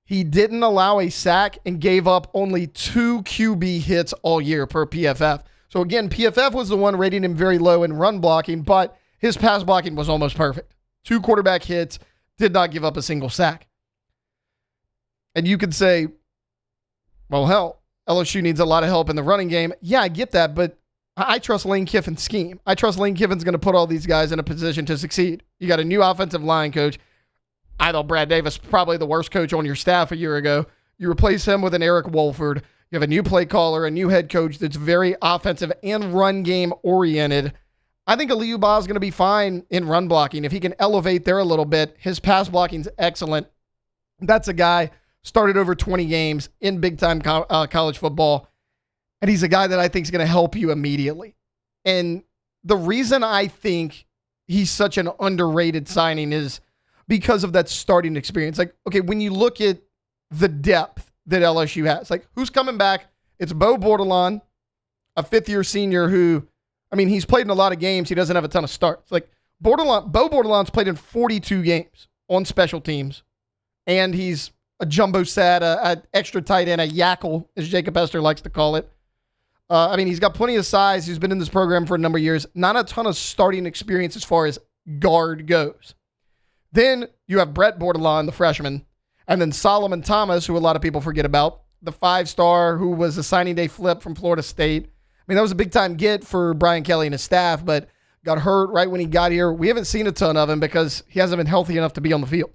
He didn't allow a sack and gave up only 2 QB hits all year per PFF. So again, PFF was the one rating him very low in run blocking, but his pass blocking was almost perfect. 2 quarterback hits, did not give up a single sack. And you could say, well, hell, LSU needs a lot of help in the running game. Yeah, I get that, but I trust Lane Kiffin's scheme. I trust Lane Kiffin's going to put all these guys in a position to succeed. You got a new offensive line coach. I thought Brad Davis, probably the worst coach on your staff a year ago. You replace him with an Eric Wolford. You have a new play caller, a new head coach that's very offensive and run game oriented. I think Aliou Ba is going to be fine in run blocking. If he can elevate there a little bit, his pass blocking's excellent. That's a guy started over 20 games in big-time college football. And he's a guy that I think is going to help you immediately. And the reason I think he's such an underrated signing is because of that starting experience. Like, okay, when you look at the depth that LSU has, like, who's coming back? It's Bo Bordelon, a 5th-year senior who, I mean, he's played in a lot of games. He doesn't have a ton of starts. Like, Bo Bordelon's played in 42 games on special teams. And he's a jumbo set, an extra tight end, a yackle, as Jacob Esther likes to call it. I mean, he's got plenty of size. He's been in this program for a number of years. Not a ton of starting experience as far as guard goes. Then you have Brett Bordelon, the freshman, and then Solomon Thomas, who a lot of people forget about, the 5-star who was a signing day flip from Florida State. I mean, that was a big-time get for Brian Kelly and his staff, but got hurt right when he got here. We haven't seen a ton of him because he hasn't been healthy enough to be on the field.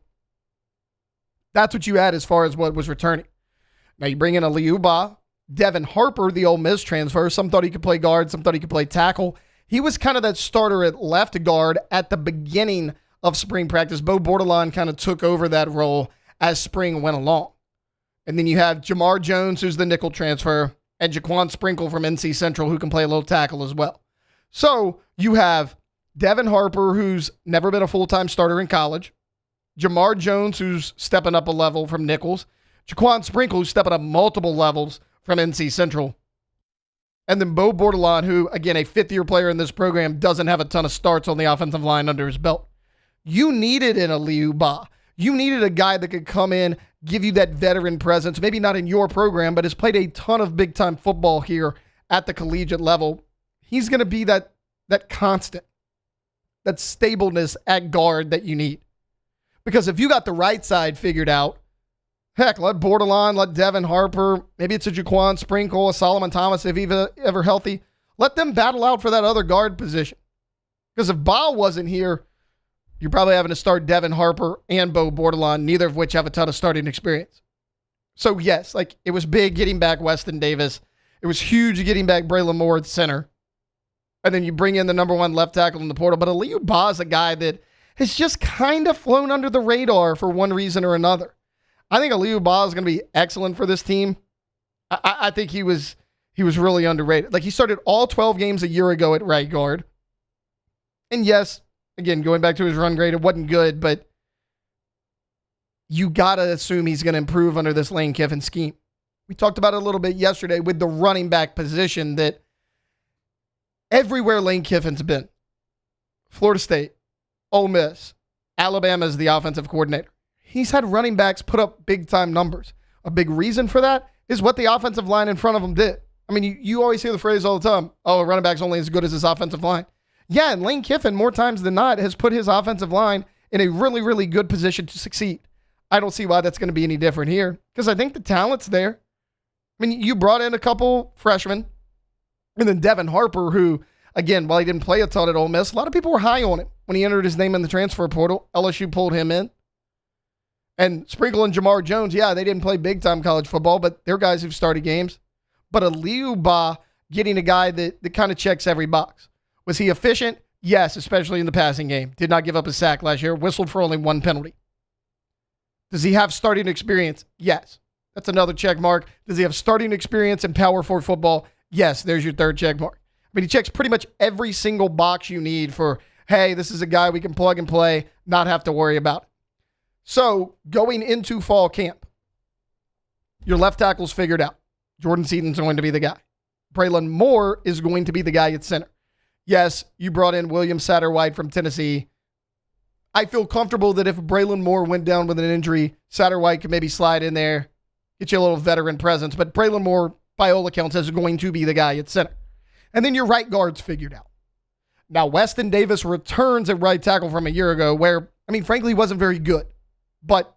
That's what you had as far as what was returning. Now you bring in Aliou Ba, Devin Harper, the Ole Miss transfer. Some thought he could play guard. Some thought he could play tackle. He was kind of that starter at left guard at the beginning of spring practice. Bo Bordelon kind of took over that role as spring went along. And then you have Jamar Jones, who's the nickel transfer, and Jaquan Sprinkle from NC Central, who can play a little tackle as well. So you have Devin Harper, who's never been a full-time starter in college. Jamar Jones, who's stepping up a level from Nichols. Jaquan Sprinkle, who's stepping up multiple levels from NC Central. And then Bo Bordelon, who, again, a 5th-year player in this program, doesn't have a ton of starts on the offensive line under his belt. You needed an Aliou Ba. You needed a guy that could come in, give you that veteran presence, maybe not in your program, but has played a ton of big-time football here at the collegiate level. He's going to be that constant, that stableness at guard that you need. Because if you got the right side figured out, heck, let Bordelon, let Devin Harper, maybe it's a Jaquan Sprinkle, a Solomon Thomas, if he's ever healthy. Let them battle out for that other guard position. Because if Ba wasn't here, you're probably having to start Devin Harper and Bo Bordelon, neither of which have a ton of starting experience. So, yes, like it was big getting back Weston Davis. It was huge getting back Braylon Moore at center. And then you bring in the number one left tackle in the portal. But Aliou Ba is a guy that has just kind of flown under the radar for one reason or another. I think Aliou Ba is going to be excellent for this team. I think he was really underrated. Like, he started all 12 games a year ago at right guard. And yes, again, going back to his run grade, it wasn't good, but you got to assume he's going to improve under this Lane Kiffin scheme. We talked about it a little bit yesterday with the running back position, that everywhere Lane Kiffin's been, Florida State, Ole Miss, Alabama as the offensive coordinator, he's had running backs put up big-time numbers. A big reason for that is what the offensive line in front of him did. I mean, you always hear the phrase all the time, oh, a running back's only as good as his offensive line. Yeah, and Lane Kiffin, more times than not, has put his offensive line in a really, really good position to succeed. I don't see why that's going to be any different here, because I think the talent's there. I mean, you brought in a couple freshmen, and then Devin Harper, who, again, while he didn't play a ton at Ole Miss, a lot of people were high on him when he entered his name in the transfer portal. LSU pulled him in. And Sprinkle and Jamar Jones, yeah, they didn't play big-time college football, but they're guys who've started games. But Aliou Ba, getting a guy that kind of checks every box. Was he efficient? Yes, especially in the passing game. Did not give up a sack last year. Whistled for only one penalty. Does he have starting experience? Yes. That's another check mark. Does he have starting experience in Power 4 football? Yes, there's your third check mark. I mean, he checks pretty much every single box you need for, hey, this is a guy we can plug and play, not have to worry about it. So, going into fall camp, your left tackle's figured out. Jordan Seaton's going to be the guy. Braylon Moore is going to be the guy at center. Yes, you brought in William Satterwhite from Tennessee. I feel comfortable that if Braylon Moore went down with an injury, Satterwhite could maybe slide in there, get you a little veteran presence. But Braylon Moore, by all accounts, is going to be the guy at center. And then your right guard's figured out. Now, Weston Davis returns at right tackle from a year ago where, I mean, frankly, he wasn't very good. But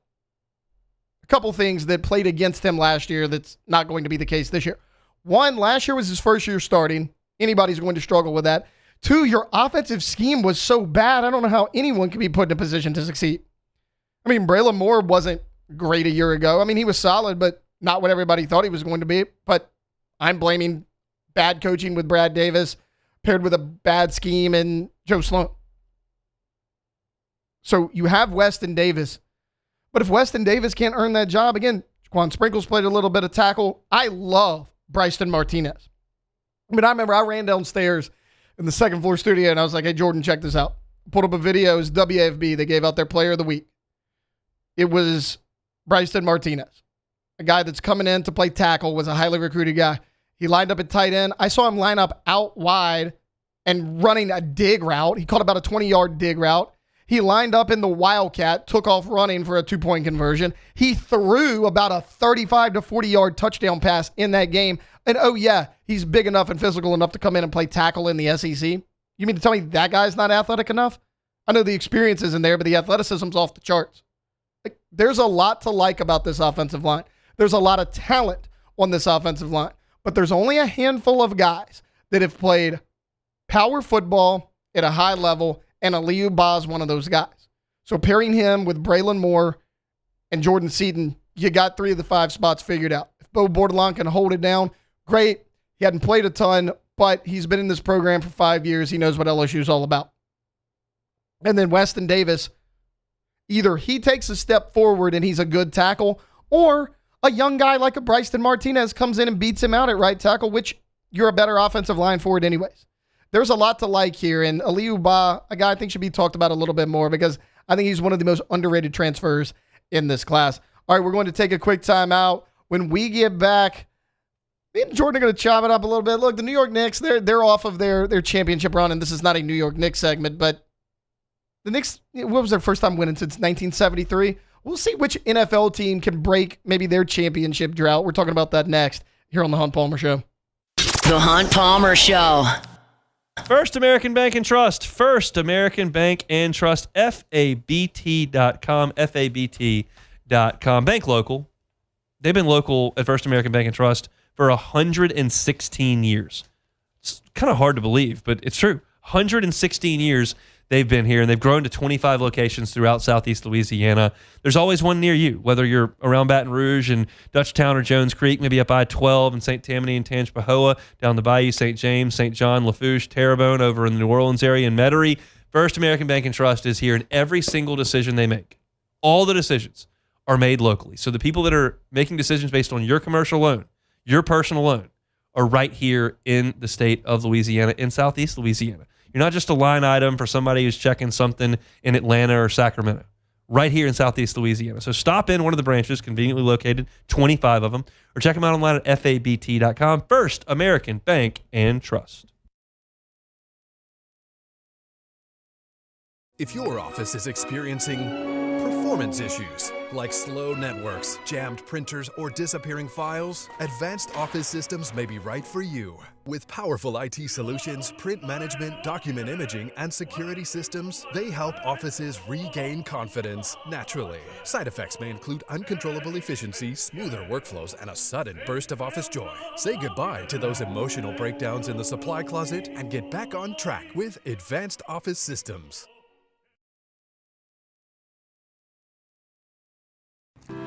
a couple things that played against him last year that's not going to be the case this year. One, last year was his first year starting. Anybody's going to struggle with that. Two, your offensive scheme was so bad, I don't know how anyone can be put in a position to succeed. I mean, Braylon Moore wasn't great a year ago. I mean, he was solid, but not what everybody thought he was going to be. But I'm blaming bad coaching with Brad Davis paired with a bad scheme and Joe Sloan. So you have Weston Davis. But if Weston Davis can't earn that job, again, Jaquan Sprinkles played a little bit of tackle. I love Bryson Martinez. I mean, I remember I ran downstairs in the second floor studio and I was like, hey, Jordan, check this out. Pulled up a video. It was WAFB. They gave out their player of the week. It was Bryson Martinez, a guy that's coming in to play tackle, was a highly recruited guy. He lined up at tight end. I saw him line up out wide and running a dig route. He caught about a 20-yard dig route. He lined up in the Wildcat, took off running for a 2-point conversion. He threw about a 35 to 40-yard touchdown pass in that game. And, oh, yeah, he's big enough and physical enough to come in and play tackle in the SEC. You mean to tell me that guy's not athletic enough? I know the experience isn't there, but the athleticism's off the charts. Like, there's a lot to like about this offensive line. There's a lot of talent on this offensive line. But there's only a handful of guys that have played power football at a high level, and Aliou Ba is one of those guys. So pairing him with Braylon Moore and Jordan Seaton, you got 3 of the 5 spots figured out. If Bo Bordelon can hold it down, great. He hadn't played a ton, but he's been in this program for 5 years. He knows what LSU is all about. And then Weston Davis, either he takes a step forward and he's a good tackle, or a young guy like a Bryson Martinez comes in and beats him out at right tackle, which you're a better offensive line for it anyways. There's a lot to like here, and Aliou Ba, a guy I think should be talked about a little bit more because I think he's one of the most underrated transfers in this class. All right, we're going to take a quick time out. When we get back, me and Jordan are going to chop it up a little bit. Look, the New York Knicks, they're off of their championship run, and this is not a New York Knicks segment, but the Knicks, what was their first time winning since 1973? We'll see which NFL team can break maybe their championship drought. We're talking about that next here on The Hunt Palmer Show. The Hunt Palmer Show. First American Bank and Trust. First American Bank and Trust. FABT.com. FABT.com. Bank local. They've been local at First American Bank and Trust for 116 years. It's kind of hard to believe, but it's true. 116 years. they've been here, and they've grown to 25 locations throughout Southeast Louisiana. There's always one near you, whether you're around Baton Rouge and Dutchtown or Jones Creek, maybe up I-12 and St. Tammany and Tangipahoa, down the Bayou, St. James, St. John, Lafourche, Terrebonne, over in the New Orleans area, and Metairie. First American Bank and Trust is here in every single decision they make. All the decisions are made locally. So the people that are making decisions based on your commercial loan, your personal loan, are right here in the state of Louisiana, in Southeast Louisiana. You're not just a line item for somebody who's checking something in Atlanta or Sacramento. Right here in Southeast Louisiana. So stop in one of the branches, conveniently located, 25 of them, or check them out online at fabt.com. First American Bank and Trust. If your office is experiencing performance issues like slow networks, jammed printers, or disappearing files, Advanced Office Systems may be right for you. With powerful IT solutions, print management, document imaging, and security systems, they help offices regain confidence naturally. Side effects may include uncontrollable efficiency, smoother workflows, and a sudden burst of office joy. Say goodbye to those emotional breakdowns in the supply closet and get back on track with Advanced Office Systems.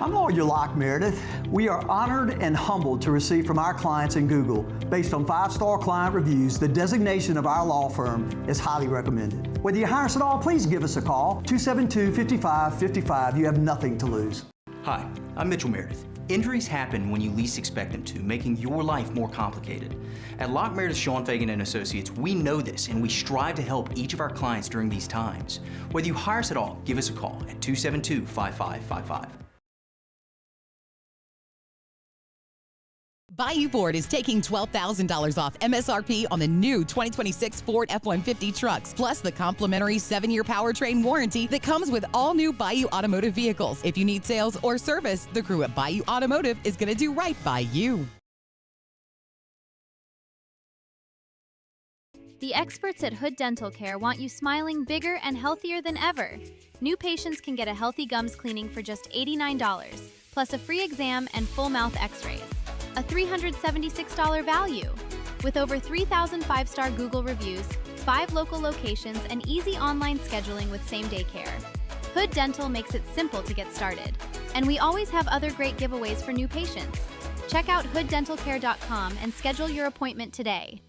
I'm Lawyer Locke Meredith. We are honored and humbled to receive from our clients in Google, based on 5-star client reviews, the designation of our law firm is highly recommended. Whether you hire us at all, please give us a call, 272-5555. You have nothing to lose. Hi, I'm Mitchell Meredith. Injuries happen when you least expect them to, making your life more complicated. At Locke Meredith Schoenfagen and Associates, we know this and we strive to help each of our clients during these times. Whether you hire us at all, give us a call at 272-5555. Bayou Ford is taking $12,000 off MSRP on the new 2026 Ford F-150 trucks, plus the complimentary 7-year powertrain warranty that comes with all new Bayou Automotive vehicles. If you need sales or service, the crew at Bayou Automotive is going to do right by you. The experts at Hood Dental Care want you smiling bigger and healthier than ever. New patients can get a healthy gums cleaning for just $89, plus a free exam and full mouth x-rays. A $376 value. With over 3,000 5-star Google reviews, 5 local locations, and easy online scheduling with same-day care. Hood Dental makes it simple to get started. And we always have other great giveaways for new patients. Check out hooddentalcare.com and schedule your appointment today.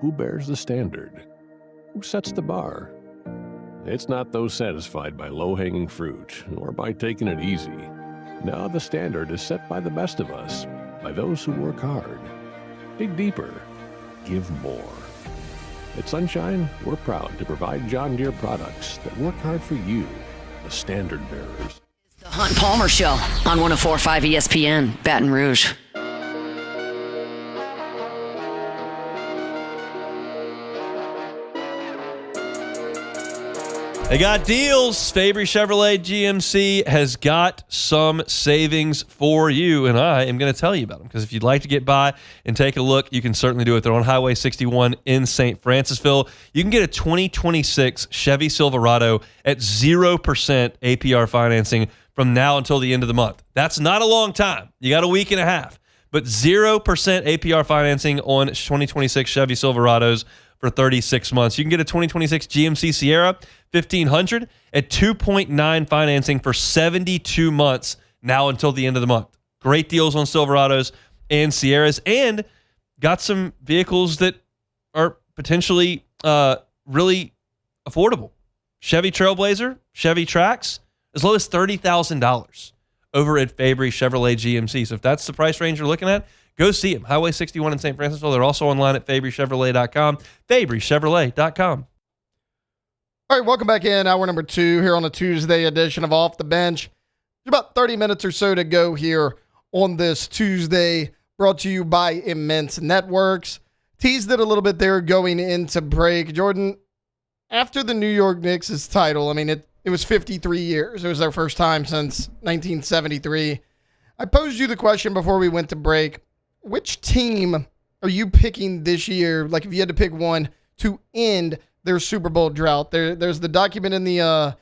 Who bears the standard? Who sets the bar? It's not those satisfied by low-hanging fruit or by taking it easy. Now the standard is set by the best of us, by those who work hard. Dig deeper. Give more. At Sunshine, we're proud to provide John Deere products that work hard for you, the standard bearers. The Hunt Palmer Show on 104.5 ESPN, Baton Rouge. They got deals. Fabry Chevrolet GMC has got some savings for you, and I am going to tell you about them, because if you'd like to get by and take a look, you can certainly do it. They're on Highway 61 in St. Francisville. You can get a 2026 Chevy Silverado at 0% APR financing from now until the end of the month. That's not a long time. You got a week and a half, but 0% APR financing on 2026 Chevy Silverados for 36 months. You can get a 2026 GMC Sierra 1500 at 2.9 financing for 72 months now until the end of the month. Great deals on Silverados and Sierras, and got some vehicles that are potentially really affordable. Chevy Trailblazer, Chevy Trax, as low as $30,000 over at Fabry Chevrolet GMC. So if that's the price range you're looking at, go see them. Highway 61 in St. Francisville. They're also online at fabrychevrolet.com, fabrychevrolet.com. All right, welcome back in. Hour number 2 here on a Tuesday edition of Off the Bench. About 30 minutes or so to go here on this Tuesday, brought to you by Immense Networks. Teased it a little bit there going into break. Jordan, after the New York Knicks' title, I mean, it was 53 years. It was their first time since 1973. I posed you the question before we went to break. Which team are you picking this year, like if you had to pick one, to end their Super Bowl drought? There's the document in the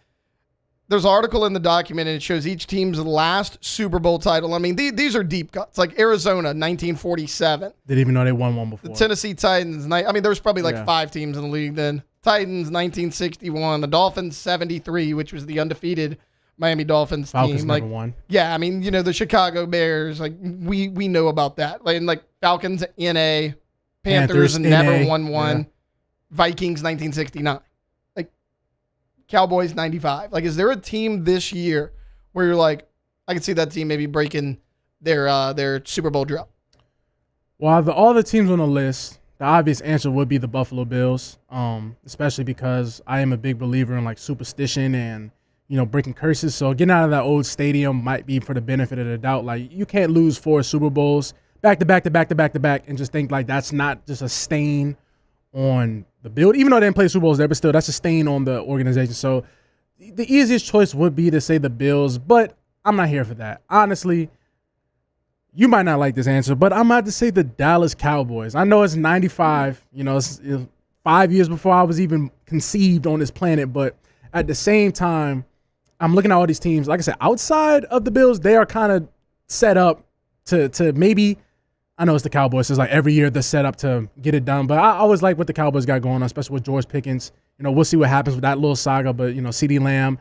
there's an article in the document, and it shows each team's last Super Bowl title. I mean, these are deep cuts. Like Arizona, 1947. Didn't even know they won one before. The Tennessee Titans, I mean, there was probably like 5 teams in the league then. Titans, 1961. The Dolphins, 73, which was the undefeated Miami Dolphins Falcons team. never won. Yeah, I mean, the Chicago Bears, like we know about that. Like Falcons, NA, Panthers never won one. Yeah. Vikings, 1969. Like Cowboys, 95. Like, is there a team this year where you're like, I can see that team maybe breaking their Super Bowl drought? Well, all the teams on the list, the obvious answer would be the Buffalo Bills, especially because I am a big believer in like superstition and breaking curses. So getting out of that old stadium might be for the benefit of the doubt. Like, you can't lose 4 Super Bowls back to back to back to back to back and just think like that's not just a stain on the build. Even though they didn't play Super Bowls there, but still that's a stain on the organization. So the easiest choice would be to say the Bills, but I'm not here for that. Honestly, you might not like this answer, but I'm about to say the Dallas Cowboys. I know it's 95, it's 5 years before I was even conceived on this planet, but at the same time, I'm looking at all these teams. Like I said, outside of the Bills, they are kind of set up to maybe, I know it's the Cowboys, so it's like every year they're set up to get it done, but I always like what the Cowboys got going on, especially with George Pickens. We'll see what happens with that little saga, but, CeeDee Lamb,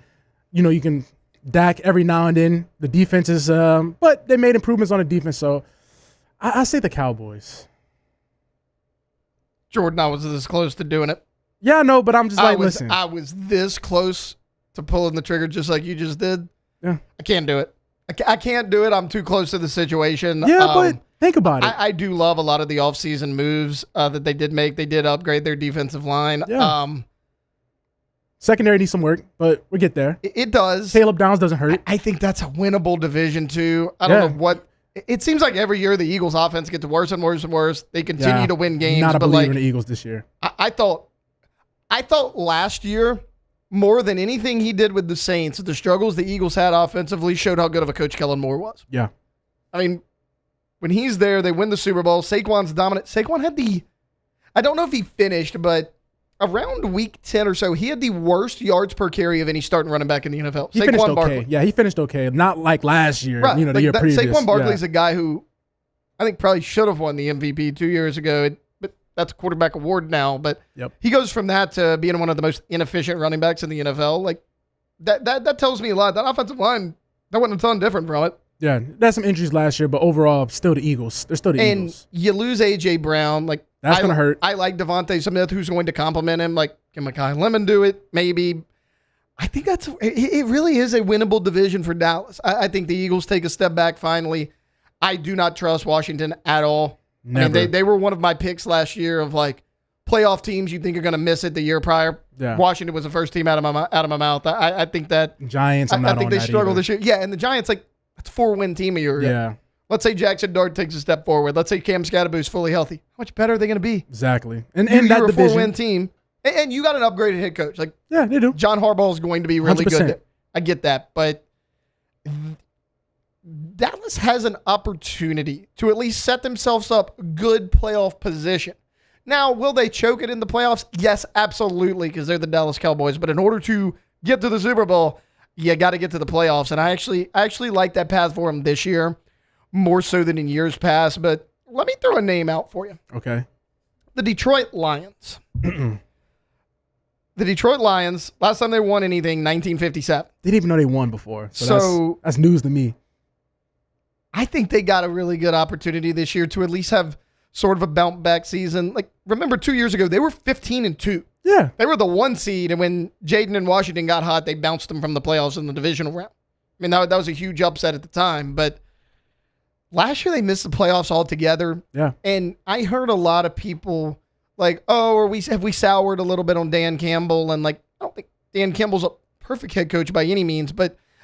you can Dak every now and then. The defense is, but they made improvements on the defense, so I say the Cowboys. Jordan, I was this close to doing it. Yeah, I know, but I'm just listen. I was this close to pulling the trigger just like you just did. Yeah. I can't do it. I can't do it. I'm too close to the situation. Yeah, but think about it. I do love a lot of the offseason moves that they did make. They did upgrade their defensive line. Yeah. Secondary needs some work, but we'll get there. It does. Caleb Downs doesn't hurt. I think that's a winnable division, too. I don't know what. It seems like every year the Eagles' offense gets worse and worse and worse. They continue to win games. Not a believer in the Eagles this year. I thought last year, more than anything he did with the Saints, the struggles the Eagles had offensively showed how good of a coach Kellen Moore was. Yeah. I mean, when he's there, they win the Super Bowl. Saquon's dominant. Saquon had I don't know if he finished, but around week 10 or so, he had the worst yards per carry of any starting running back in the NFL. He finished okay. Barkley. Yeah, he finished okay. Not like last year, right. The year previous. Saquon Barkley's a guy who I think probably should have won the MVP 2 years ago. But that's a quarterback award now. But he goes from that to being one of the most inefficient running backs in the NFL. Like that tells me a lot. That offensive line, that wasn't a ton different from it. Yeah, that's some injuries last year, but overall, still the Eagles. They're still the Eagles. And you lose A.J. Brown. Like, that's going to hurt. I like Devontae Smith, who's going to compliment him. Like, can Mekhi Lemon do it? Maybe. I think it really is a winnable division for Dallas. I think the Eagles take a step back finally. I do not trust Washington at all. Never. I mean, they were one of my picks last year of like playoff teams you think are going to miss it the year prior. Yeah. Washington was the first team out of my mouth. I think that Giants. I think they struggle this year. Yeah, and the Giants, like, that's a 4-win team a year ago. Yeah. Let's say Jackson Dart takes a step forward. Let's say Cam Scatterboo's fully healthy. How much better are they going to be? Exactly. And you're that a division. 4-win team, and you got an upgraded head coach. Like, yeah, they do. John Harbaugh is going to be really 100%. good. I get that, but Dallas has an opportunity to at least set themselves up good playoff position. Now, will they choke it in the playoffs? Yes, absolutely, because they're the Dallas Cowboys. But in order to get to the Super Bowl, you got to get to the playoffs. And I actually like that path for them this year, more so than in years past. But let me throw a name out for you. Okay. The Detroit Lions. The Detroit Lions, last time they won anything, 1957. Didn't even know they won before. So that's news to me. I think they got a really good opportunity this year to at least have sort of a bounce back season. Like, remember 2 years ago, they were 15-2. Yeah. They were the 1 seed, and when Jaden and Washington got hot, they bounced them from the playoffs in the divisional round. I mean, that was a huge upset at the time, but last year they missed the playoffs altogether. Yeah. And I heard a lot of people like, oh, have we soured a little bit on Dan Campbell? And like, I don't think Dan Campbell's a perfect head coach by any means, but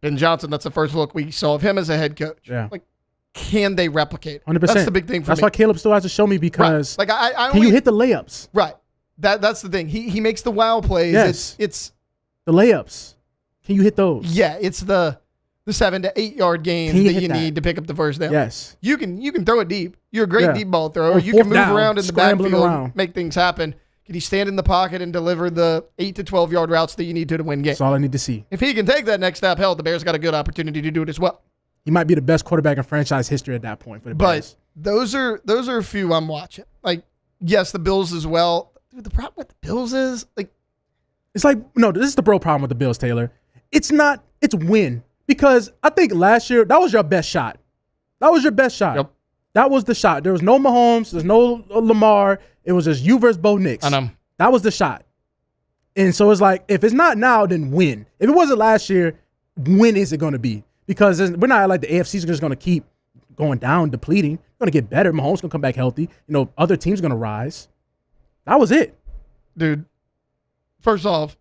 Ben Johnson, that's the first look we saw of him as a head coach. Yeah. Like, can they replicate? 100%. That's the big thing for That's me. why Caleb still has to show me because right. Like I can you hit the layups? Right. That's the thing. He makes the wow plays. Yes. It's the layups. Can you hit those? Yeah, it's the 7 to 8 yard games that you need to pick up the first down. Yes. You can throw it deep. You're a great deep ball thrower. Or You can move down, around in the scrambling backfield, around. make things happen. Can he stand in the pocket and deliver the 8 to 12 yard routes that you need to win games? That's all I need to see. If he can take that next step, hell, the Bears got a good opportunity to do it as well. He might be the best quarterback in franchise history at that point for the Bears. But those are a few I'm watching. Like, yes, the Bills as well. Dude, the problem with the Bills is it's like, no, this is the bro problem with the Bills, Taylor. It's win. Because I think last year, that was your best shot. That was your best shot. Yep. That was the shot. There was no Mahomes. There's no Lamar. It was just you versus Bo Nix. I know. That was the shot. And so it's like, if it's not now, then win. If it wasn't last year, when is it going to be? Because we're not like the AFC is just going to keep going down, depleting. It's going to get better. Mahomes going to come back healthy. Other teams are going to rise. That was it. Dude, first off,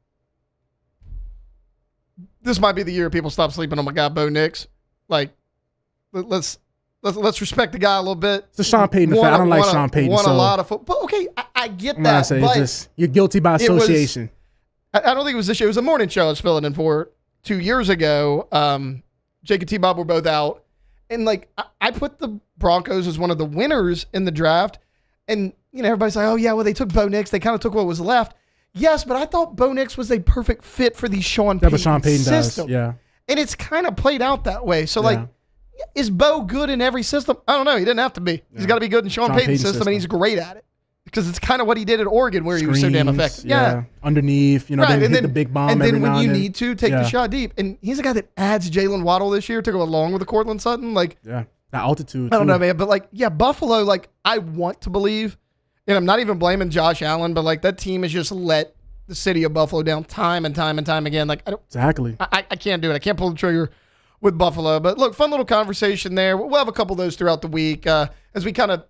this might be the year people stop sleeping on my guy, Bo Nix. Like, let's respect the guy a little bit. It's the Sean Payton effect. I don't like Sean Payton. Won a lot of football. But okay, I get that. But you're guilty by association. I don't think it was this year. It was a morning show I was filling in for 2 years ago. Jake and T-Bob were both out. And, I put the Broncos as one of the winners in the draft. And, everybody's like, oh, yeah, well, they took Bo Nix. They kind of took what was left. Yes, but I thought Bo Nix was a perfect fit for the Sean Payton system. Does, yeah. And it's kind of played out that way. So, is Bo good in every system? I don't know. He didn't have to be. Yeah. He's got to be good in Sean Payton's system, and he's great at it. Because it's kind of what he did at Oregon where he was so damn effective. Yeah. Underneath, right. then hit the big bomb and every then when now you and then. need to, take the shot deep. And he's a guy that adds Jalen Waddle this year to go along with the Cortland Sutton. That altitude, I don't know, man. But, Buffalo, I want to believe, and I'm not even blaming Josh Allen, but, that team has just let the city of Buffalo down time and time and time again. Exactly. I can't do it. I can't pull the trigger with Buffalo. But look, fun little conversation there. We'll have a couple of those throughout the week as we kind of,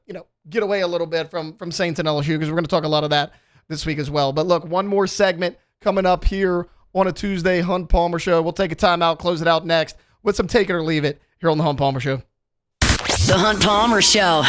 get away a little bit from Saints and LSU because we're going to talk a lot of that this week as well. But look, one more segment coming up here on a Tuesday, Hunt Palmer Show. We'll take a timeout, close it out next with some Take It or Leave It here on the Hunt Palmer Show. The Hunt Palmer Show.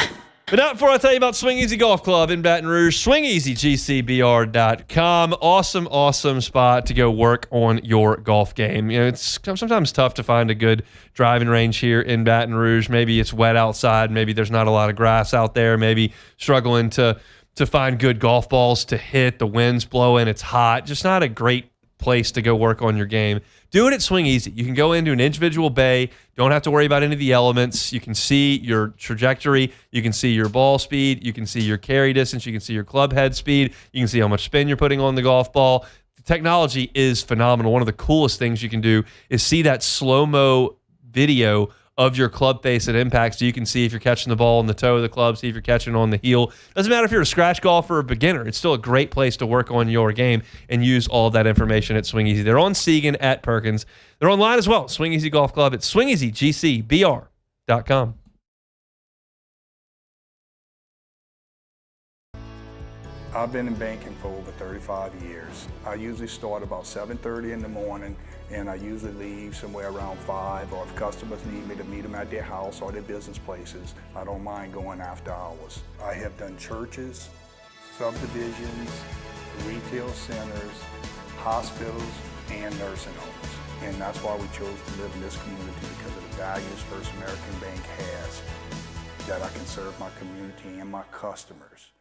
But not before I tell you about Swing Easy Golf Club in Baton Rouge. SwingEasyGCBR.com. Awesome spot to go work on your golf game. It's sometimes tough to find a good driving range here in Baton Rouge. Maybe it's wet outside. Maybe there's not a lot of grass out there. Maybe struggling to find good golf balls to hit. The wind's blowing. It's hot. Just not a great place to go work on your game. Do it at Swing Easy. You can go into an individual bay. Don't have to worry about any of the elements. You can see your trajectory. You can see your ball speed. You can see your carry distance. You can see your club head speed. You can see how much spin you're putting on the golf ball. The technology is phenomenal. One of the coolest things you can do is see that slow-mo video of your club face at impact, so you can see if you're catching the ball on the toe of the club, see if you're catching on the heel. Doesn't matter if you're a scratch golfer or a beginner. It's still a great place to work on your game and use all of that information at Swing Easy. They're on Segan at Perkins. They're online as well. Swing Easy Golf Club at SwingEasyGCBR.com. I've been in banking for over 35 years. I usually start about 7:30 in the morning, and I usually leave somewhere around 5, or if customers need me to meet them at their house or their business places, I don't mind going after hours. I have done churches, subdivisions, retail centers, hospitals, and nursing homes. And that's why we chose to live in this community, because of the values First American Bank has, that I can serve my community and my customers.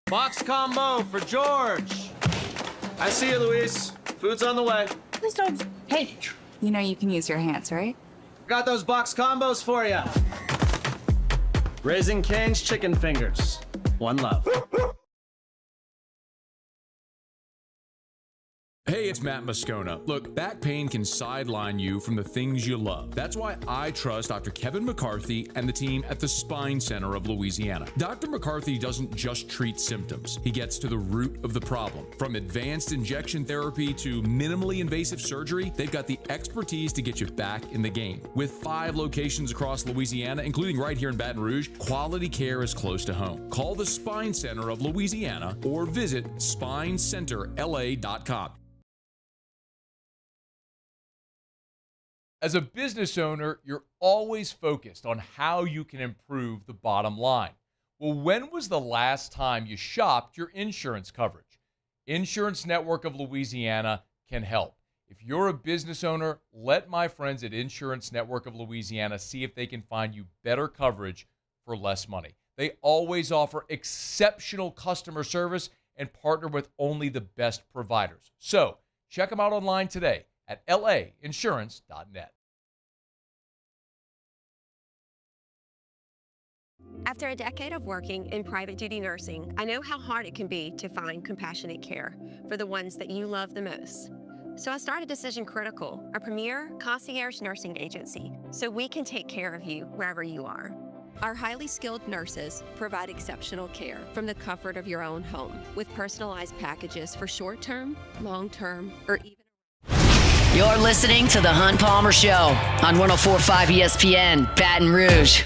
Box combo for George. I see you, Luis. Food's on the way. Please don't. Hey, you know you can use your hands, right? Got those box combos for you. Raising Cane's chicken fingers. One love. Hey, it's Matt Moscona. Look, back pain can sideline you from the things you love. That's why I trust Dr. Kevin McCarthy and the team at the Spine Center of Louisiana. Dr. McCarthy doesn't just treat symptoms. He gets to the root of the problem. From advanced injection therapy to minimally invasive surgery, they've got the expertise to get you back in the game. With 5 locations across Louisiana, including right here in Baton Rouge, quality care is close to home. Call the Spine Center of Louisiana or visit spinecenterla.com. As a business owner, you're always focused on how you can improve the bottom line. Well, when was the last time you shopped your insurance coverage? Insurance Network of Louisiana can help. If you're a business owner, let my friends at Insurance Network of Louisiana see if they can find you better coverage for less money. They always offer exceptional customer service and partner with only the best providers. So check them out online today at lainsurance.net. After a decade of working in private duty nursing, I know how hard it can be to find compassionate care for the ones that you love the most. So I started Decision Critical, a premier concierge nursing agency, so we can take care of you wherever you are. Our highly skilled nurses provide exceptional care from the comfort of your own home with personalized packages for short-term, long-term, or even. You're listening to The Hunt Palmer Show on 104.5 ESPN, Baton Rouge.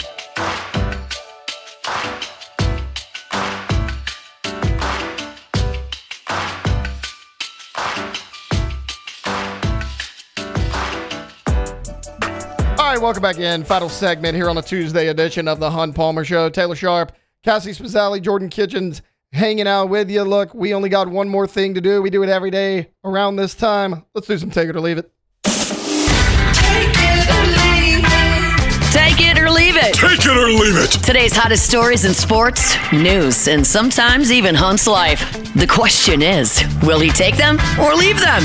All right, welcome back in. Final segment here on a Tuesday edition of The Hunt Palmer Show. Taylor Sharp, Cassie Spazzali, Jordan Kitchens hanging out with you. Look, we only got one more thing to do. We do it every day around this time. Let's do some Take It or Leave It. Take it or leave it. Take it or leave it. Today's hottest stories in sports, news, and sometimes even Hunt's life. The question is, will he take them or leave them?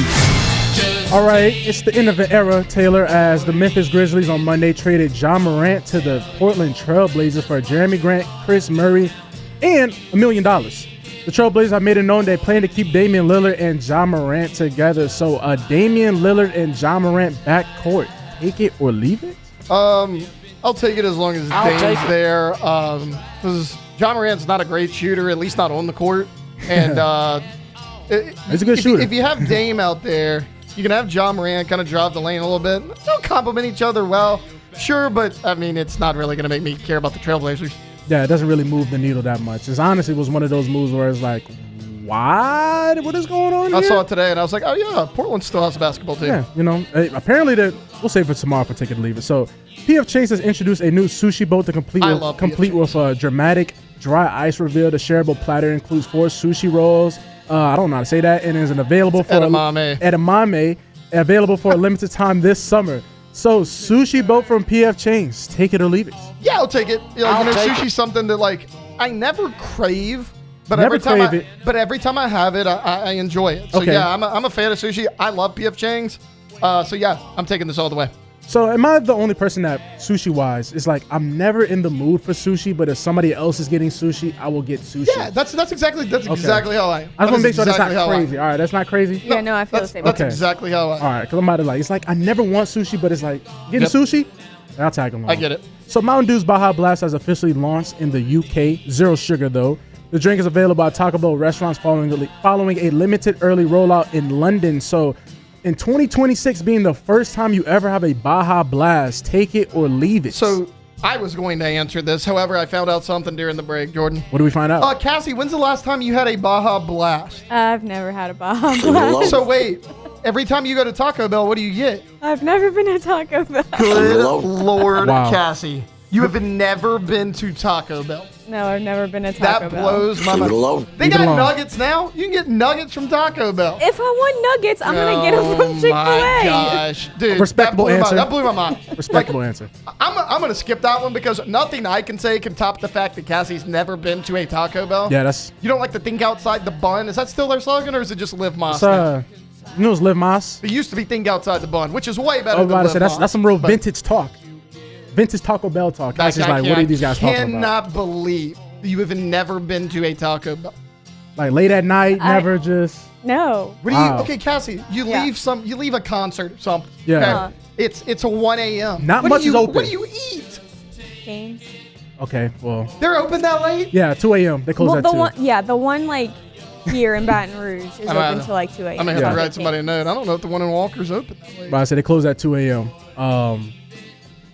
All right, it's the end of an era, Taylor, as the Memphis Grizzlies on Monday traded John Morant to the Portland Trailblazers for Jeremy Grant, Chris Murray, and $1 million. The Trailblazers have made it known they plan to keep Damian Lillard and John Morant together. So, Damian Lillard and John Morant backcourt, take it or leave it? I'll take it as long as Dame's there. Because John Morant's not a great shooter, at least not on the court. And he's a good shooter. If you have Dame out there, you can have John Morant kind of drive the lane a little bit. They'll complement each other well, sure, but I mean, it's not really going to make me care about the Trailblazers. Yeah, it doesn't really move the needle that much. It honestly was one of those moves where it's like, what is going on here? I saw it today, and I was like, oh, yeah, Portland still has a basketball team. Yeah, you know, apparently we'll save it tomorrow for Take It or Leave It. So, P.F. Chase has introduced a new sushi boat to complete with a dramatic dry ice reveal. The shareable platter includes 4 sushi rolls. I don't know how to say that, and is available for edamame, available for a limited time this summer. So, sushi boat from P.F. Chase, take it or leave it. Yeah, I'll take it. Sushi's something that like I never crave. But Never every time I have it, I enjoy it. So Okay. yeah, I'm a fan of sushi. I love P.F. Chang's. So yeah, I'm taking this all the way. So am I the only person that sushi-wise is like, I'm never in the mood for sushi, but if somebody else is getting sushi, I will get sushi? Yeah, that's exactly how I am. I just want to make sure that's not crazy. All right, that's not crazy? Yeah, no, I feel the same. That's exactly how I am. All right, because I'm about to like, it's like, I never want sushi, but it's like, getting sushi? I'll tag along. I get it. So Mountain Dew's Baja Blast has officially launched in the UK. Zero sugar, though. The drink is available at Taco Bell restaurants following a limited early rollout in London. So in 2026 being the first time you ever have a Baja Blast, take it or leave it. So I was going to answer this. However, I found out something during the break, Jordan. What did we find out? Cassie, when's the last time you had a Baja Blast? I've never had a Baja Blast. So wait, every time you go to Taco Bell, what do you get? I've never been to Taco Bell. Good Lord, Wow. Cassie. You have never been to Taco Bell. No, I've never been to Taco Bell. That blows my mind. They got nuggets now. You can get nuggets from Taco Bell. If I want nuggets, I'm going to get them from Chick-fil-A. Oh my gosh. Dude, Respectable answer. That blew my mind. Respectable answer. I'm going to skip that one because nothing I can say can top the fact that Cassie's never been to a Taco Bell. Yeah, that's... You don't like to think outside the bun. Is that still their slogan or is it just Live Moss? You know it's Live Moss? It used to be think outside the bun, which is way better I was than about to Live say, Moss. that's some real vintage talk. Vintage Taco Bell talk. That's just like, what are these guys talking about? I cannot believe you have never been to a Taco Bell. Like late at night, never just... No. What do you? Okay, Cassie, you leave a concert or something. Yeah. Okay? It's a 1 a.m. Not much is open. What do you eat? Canes. Okay, well. They're open that late? Yeah, 2 a.m. They close at 2. The one like here in Baton Rouge is open till like 2 a.m. I'm going to have to write somebody a note. I don't know if the one in Walker's open that late. But I said they close at 2 a.m.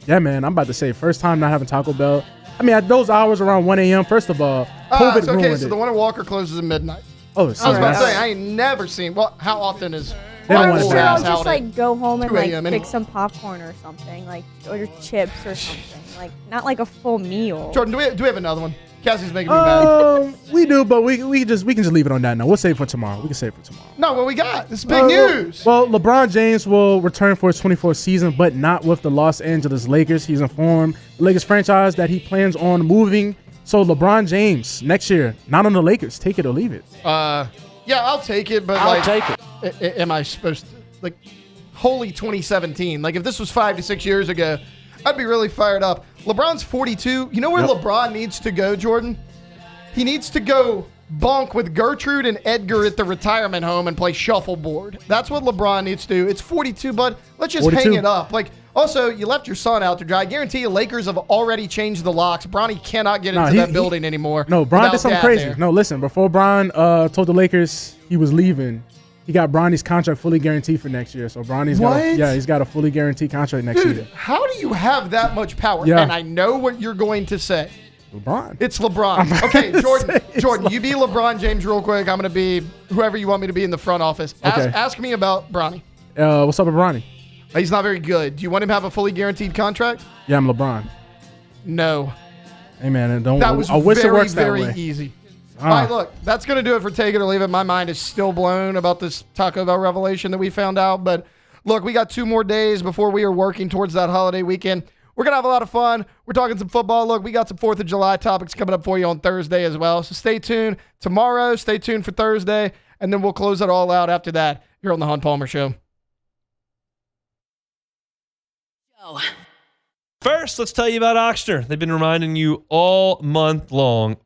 Yeah, man, I'm about to say, first time not having Taco Bell. I mean, at those hours around 1 a.m., first of all, COVID ruined it. So the one in Walker closes at midnight. Oh, I was about to say, I ain't never seen. Well, how often is? I'm sure I'll just like go home and 2 like a.m. pick anyway. some popcorn or something, like order chips or something, like not like a full meal. Jordan, do we have another one? Cassie's making me mad. We do, but we can just leave it on that now. We'll save it for tomorrow. We can save it for tomorrow. No, what we got? This is big news. Well, LeBron James will return for his 24th season, but not with the Los Angeles Lakers. He's informed the Lakers franchise that he plans on moving. So LeBron James next year, not on the Lakers. Take it or leave it. Yeah, I'll take it, but I'll take it. Am I supposed to holy 2017? Like if this was 5 to 6 years ago, I'd be really fired up. LeBron's 42. You know where LeBron needs to go, Jordan? He needs to go bonk with Gertrude and Edgar at the retirement home and play shuffleboard. That's what LeBron needs to do. It's 42, bud. Let's just 42. hang it up. Also, you left your son out to dry. I guarantee you Lakers have already changed the locks. Bronny cannot get into that building anymore. No, Bron did something without crazy. Dad there. No, listen, before Bron told the Lakers he was leaving, he got Bronny's contract fully guaranteed for next year. So Bronny's he's got a fully guaranteed contract next Dude, year. how do you have that much power? Yeah. And I know what you're going to say. LeBron. It's LeBron. Okay, Jordan, you be LeBron James real quick. I'm going to be whoever you want me to be in the front office. Ask me about Bronny. What's up with Bronny? He's not very good. Do you want him to have a fully guaranteed contract? Yeah, I'm LeBron. No. Hey, man, That was I wish very, it works very that way. easy. All right, look, that's going to do it for Take It or Leave It. My mind is still blown about this Taco Bell revelation that we found out. But look, we got 2 more days before we are working towards that holiday weekend. We're going to have a lot of fun. We're talking some football. Look, we got some 4th of July topics coming up for you on Thursday as well. So stay tuned tomorrow. Stay tuned for Thursday. And then we'll close it all out after that here on The Hunt Palmer Show. First, let's tell you about Ochsner. They've been reminding you all month long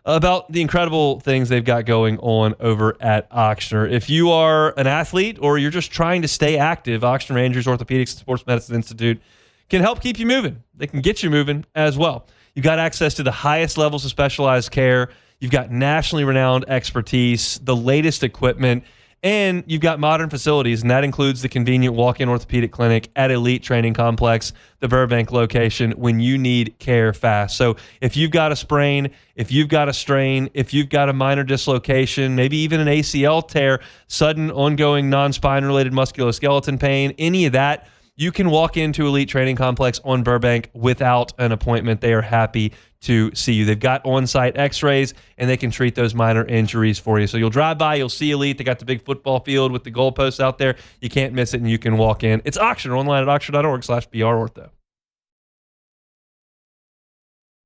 about the incredible things they've got going on over at Ochsner. If you are an athlete or you're just trying to stay active, Ochsner Rangers Orthopedics and Sports Medicine Institute can help keep you moving. They can get you moving as well. You've got access to the highest levels of specialized care. You've got nationally renowned expertise, the latest equipment, and you've got modern facilities, and that includes the convenient walk-in orthopedic clinic at Elite Training Complex, the Burbank location, when you need care fast. So if you've got a sprain, if you've got a strain, if you've got a minor dislocation, maybe even an ACL tear, sudden ongoing non-spine-related musculoskeletal pain, any of that, you can walk into Elite Training Complex on Burbank without an appointment. They are happy to see you. They've got on-site x-rays, and they can treat those minor injuries for you. So you'll drive by, you'll see Elite. They got the big football field with the goalposts out there. You can't miss it, and you can walk in. It's Ochsner, online at ochsner.org/brortho.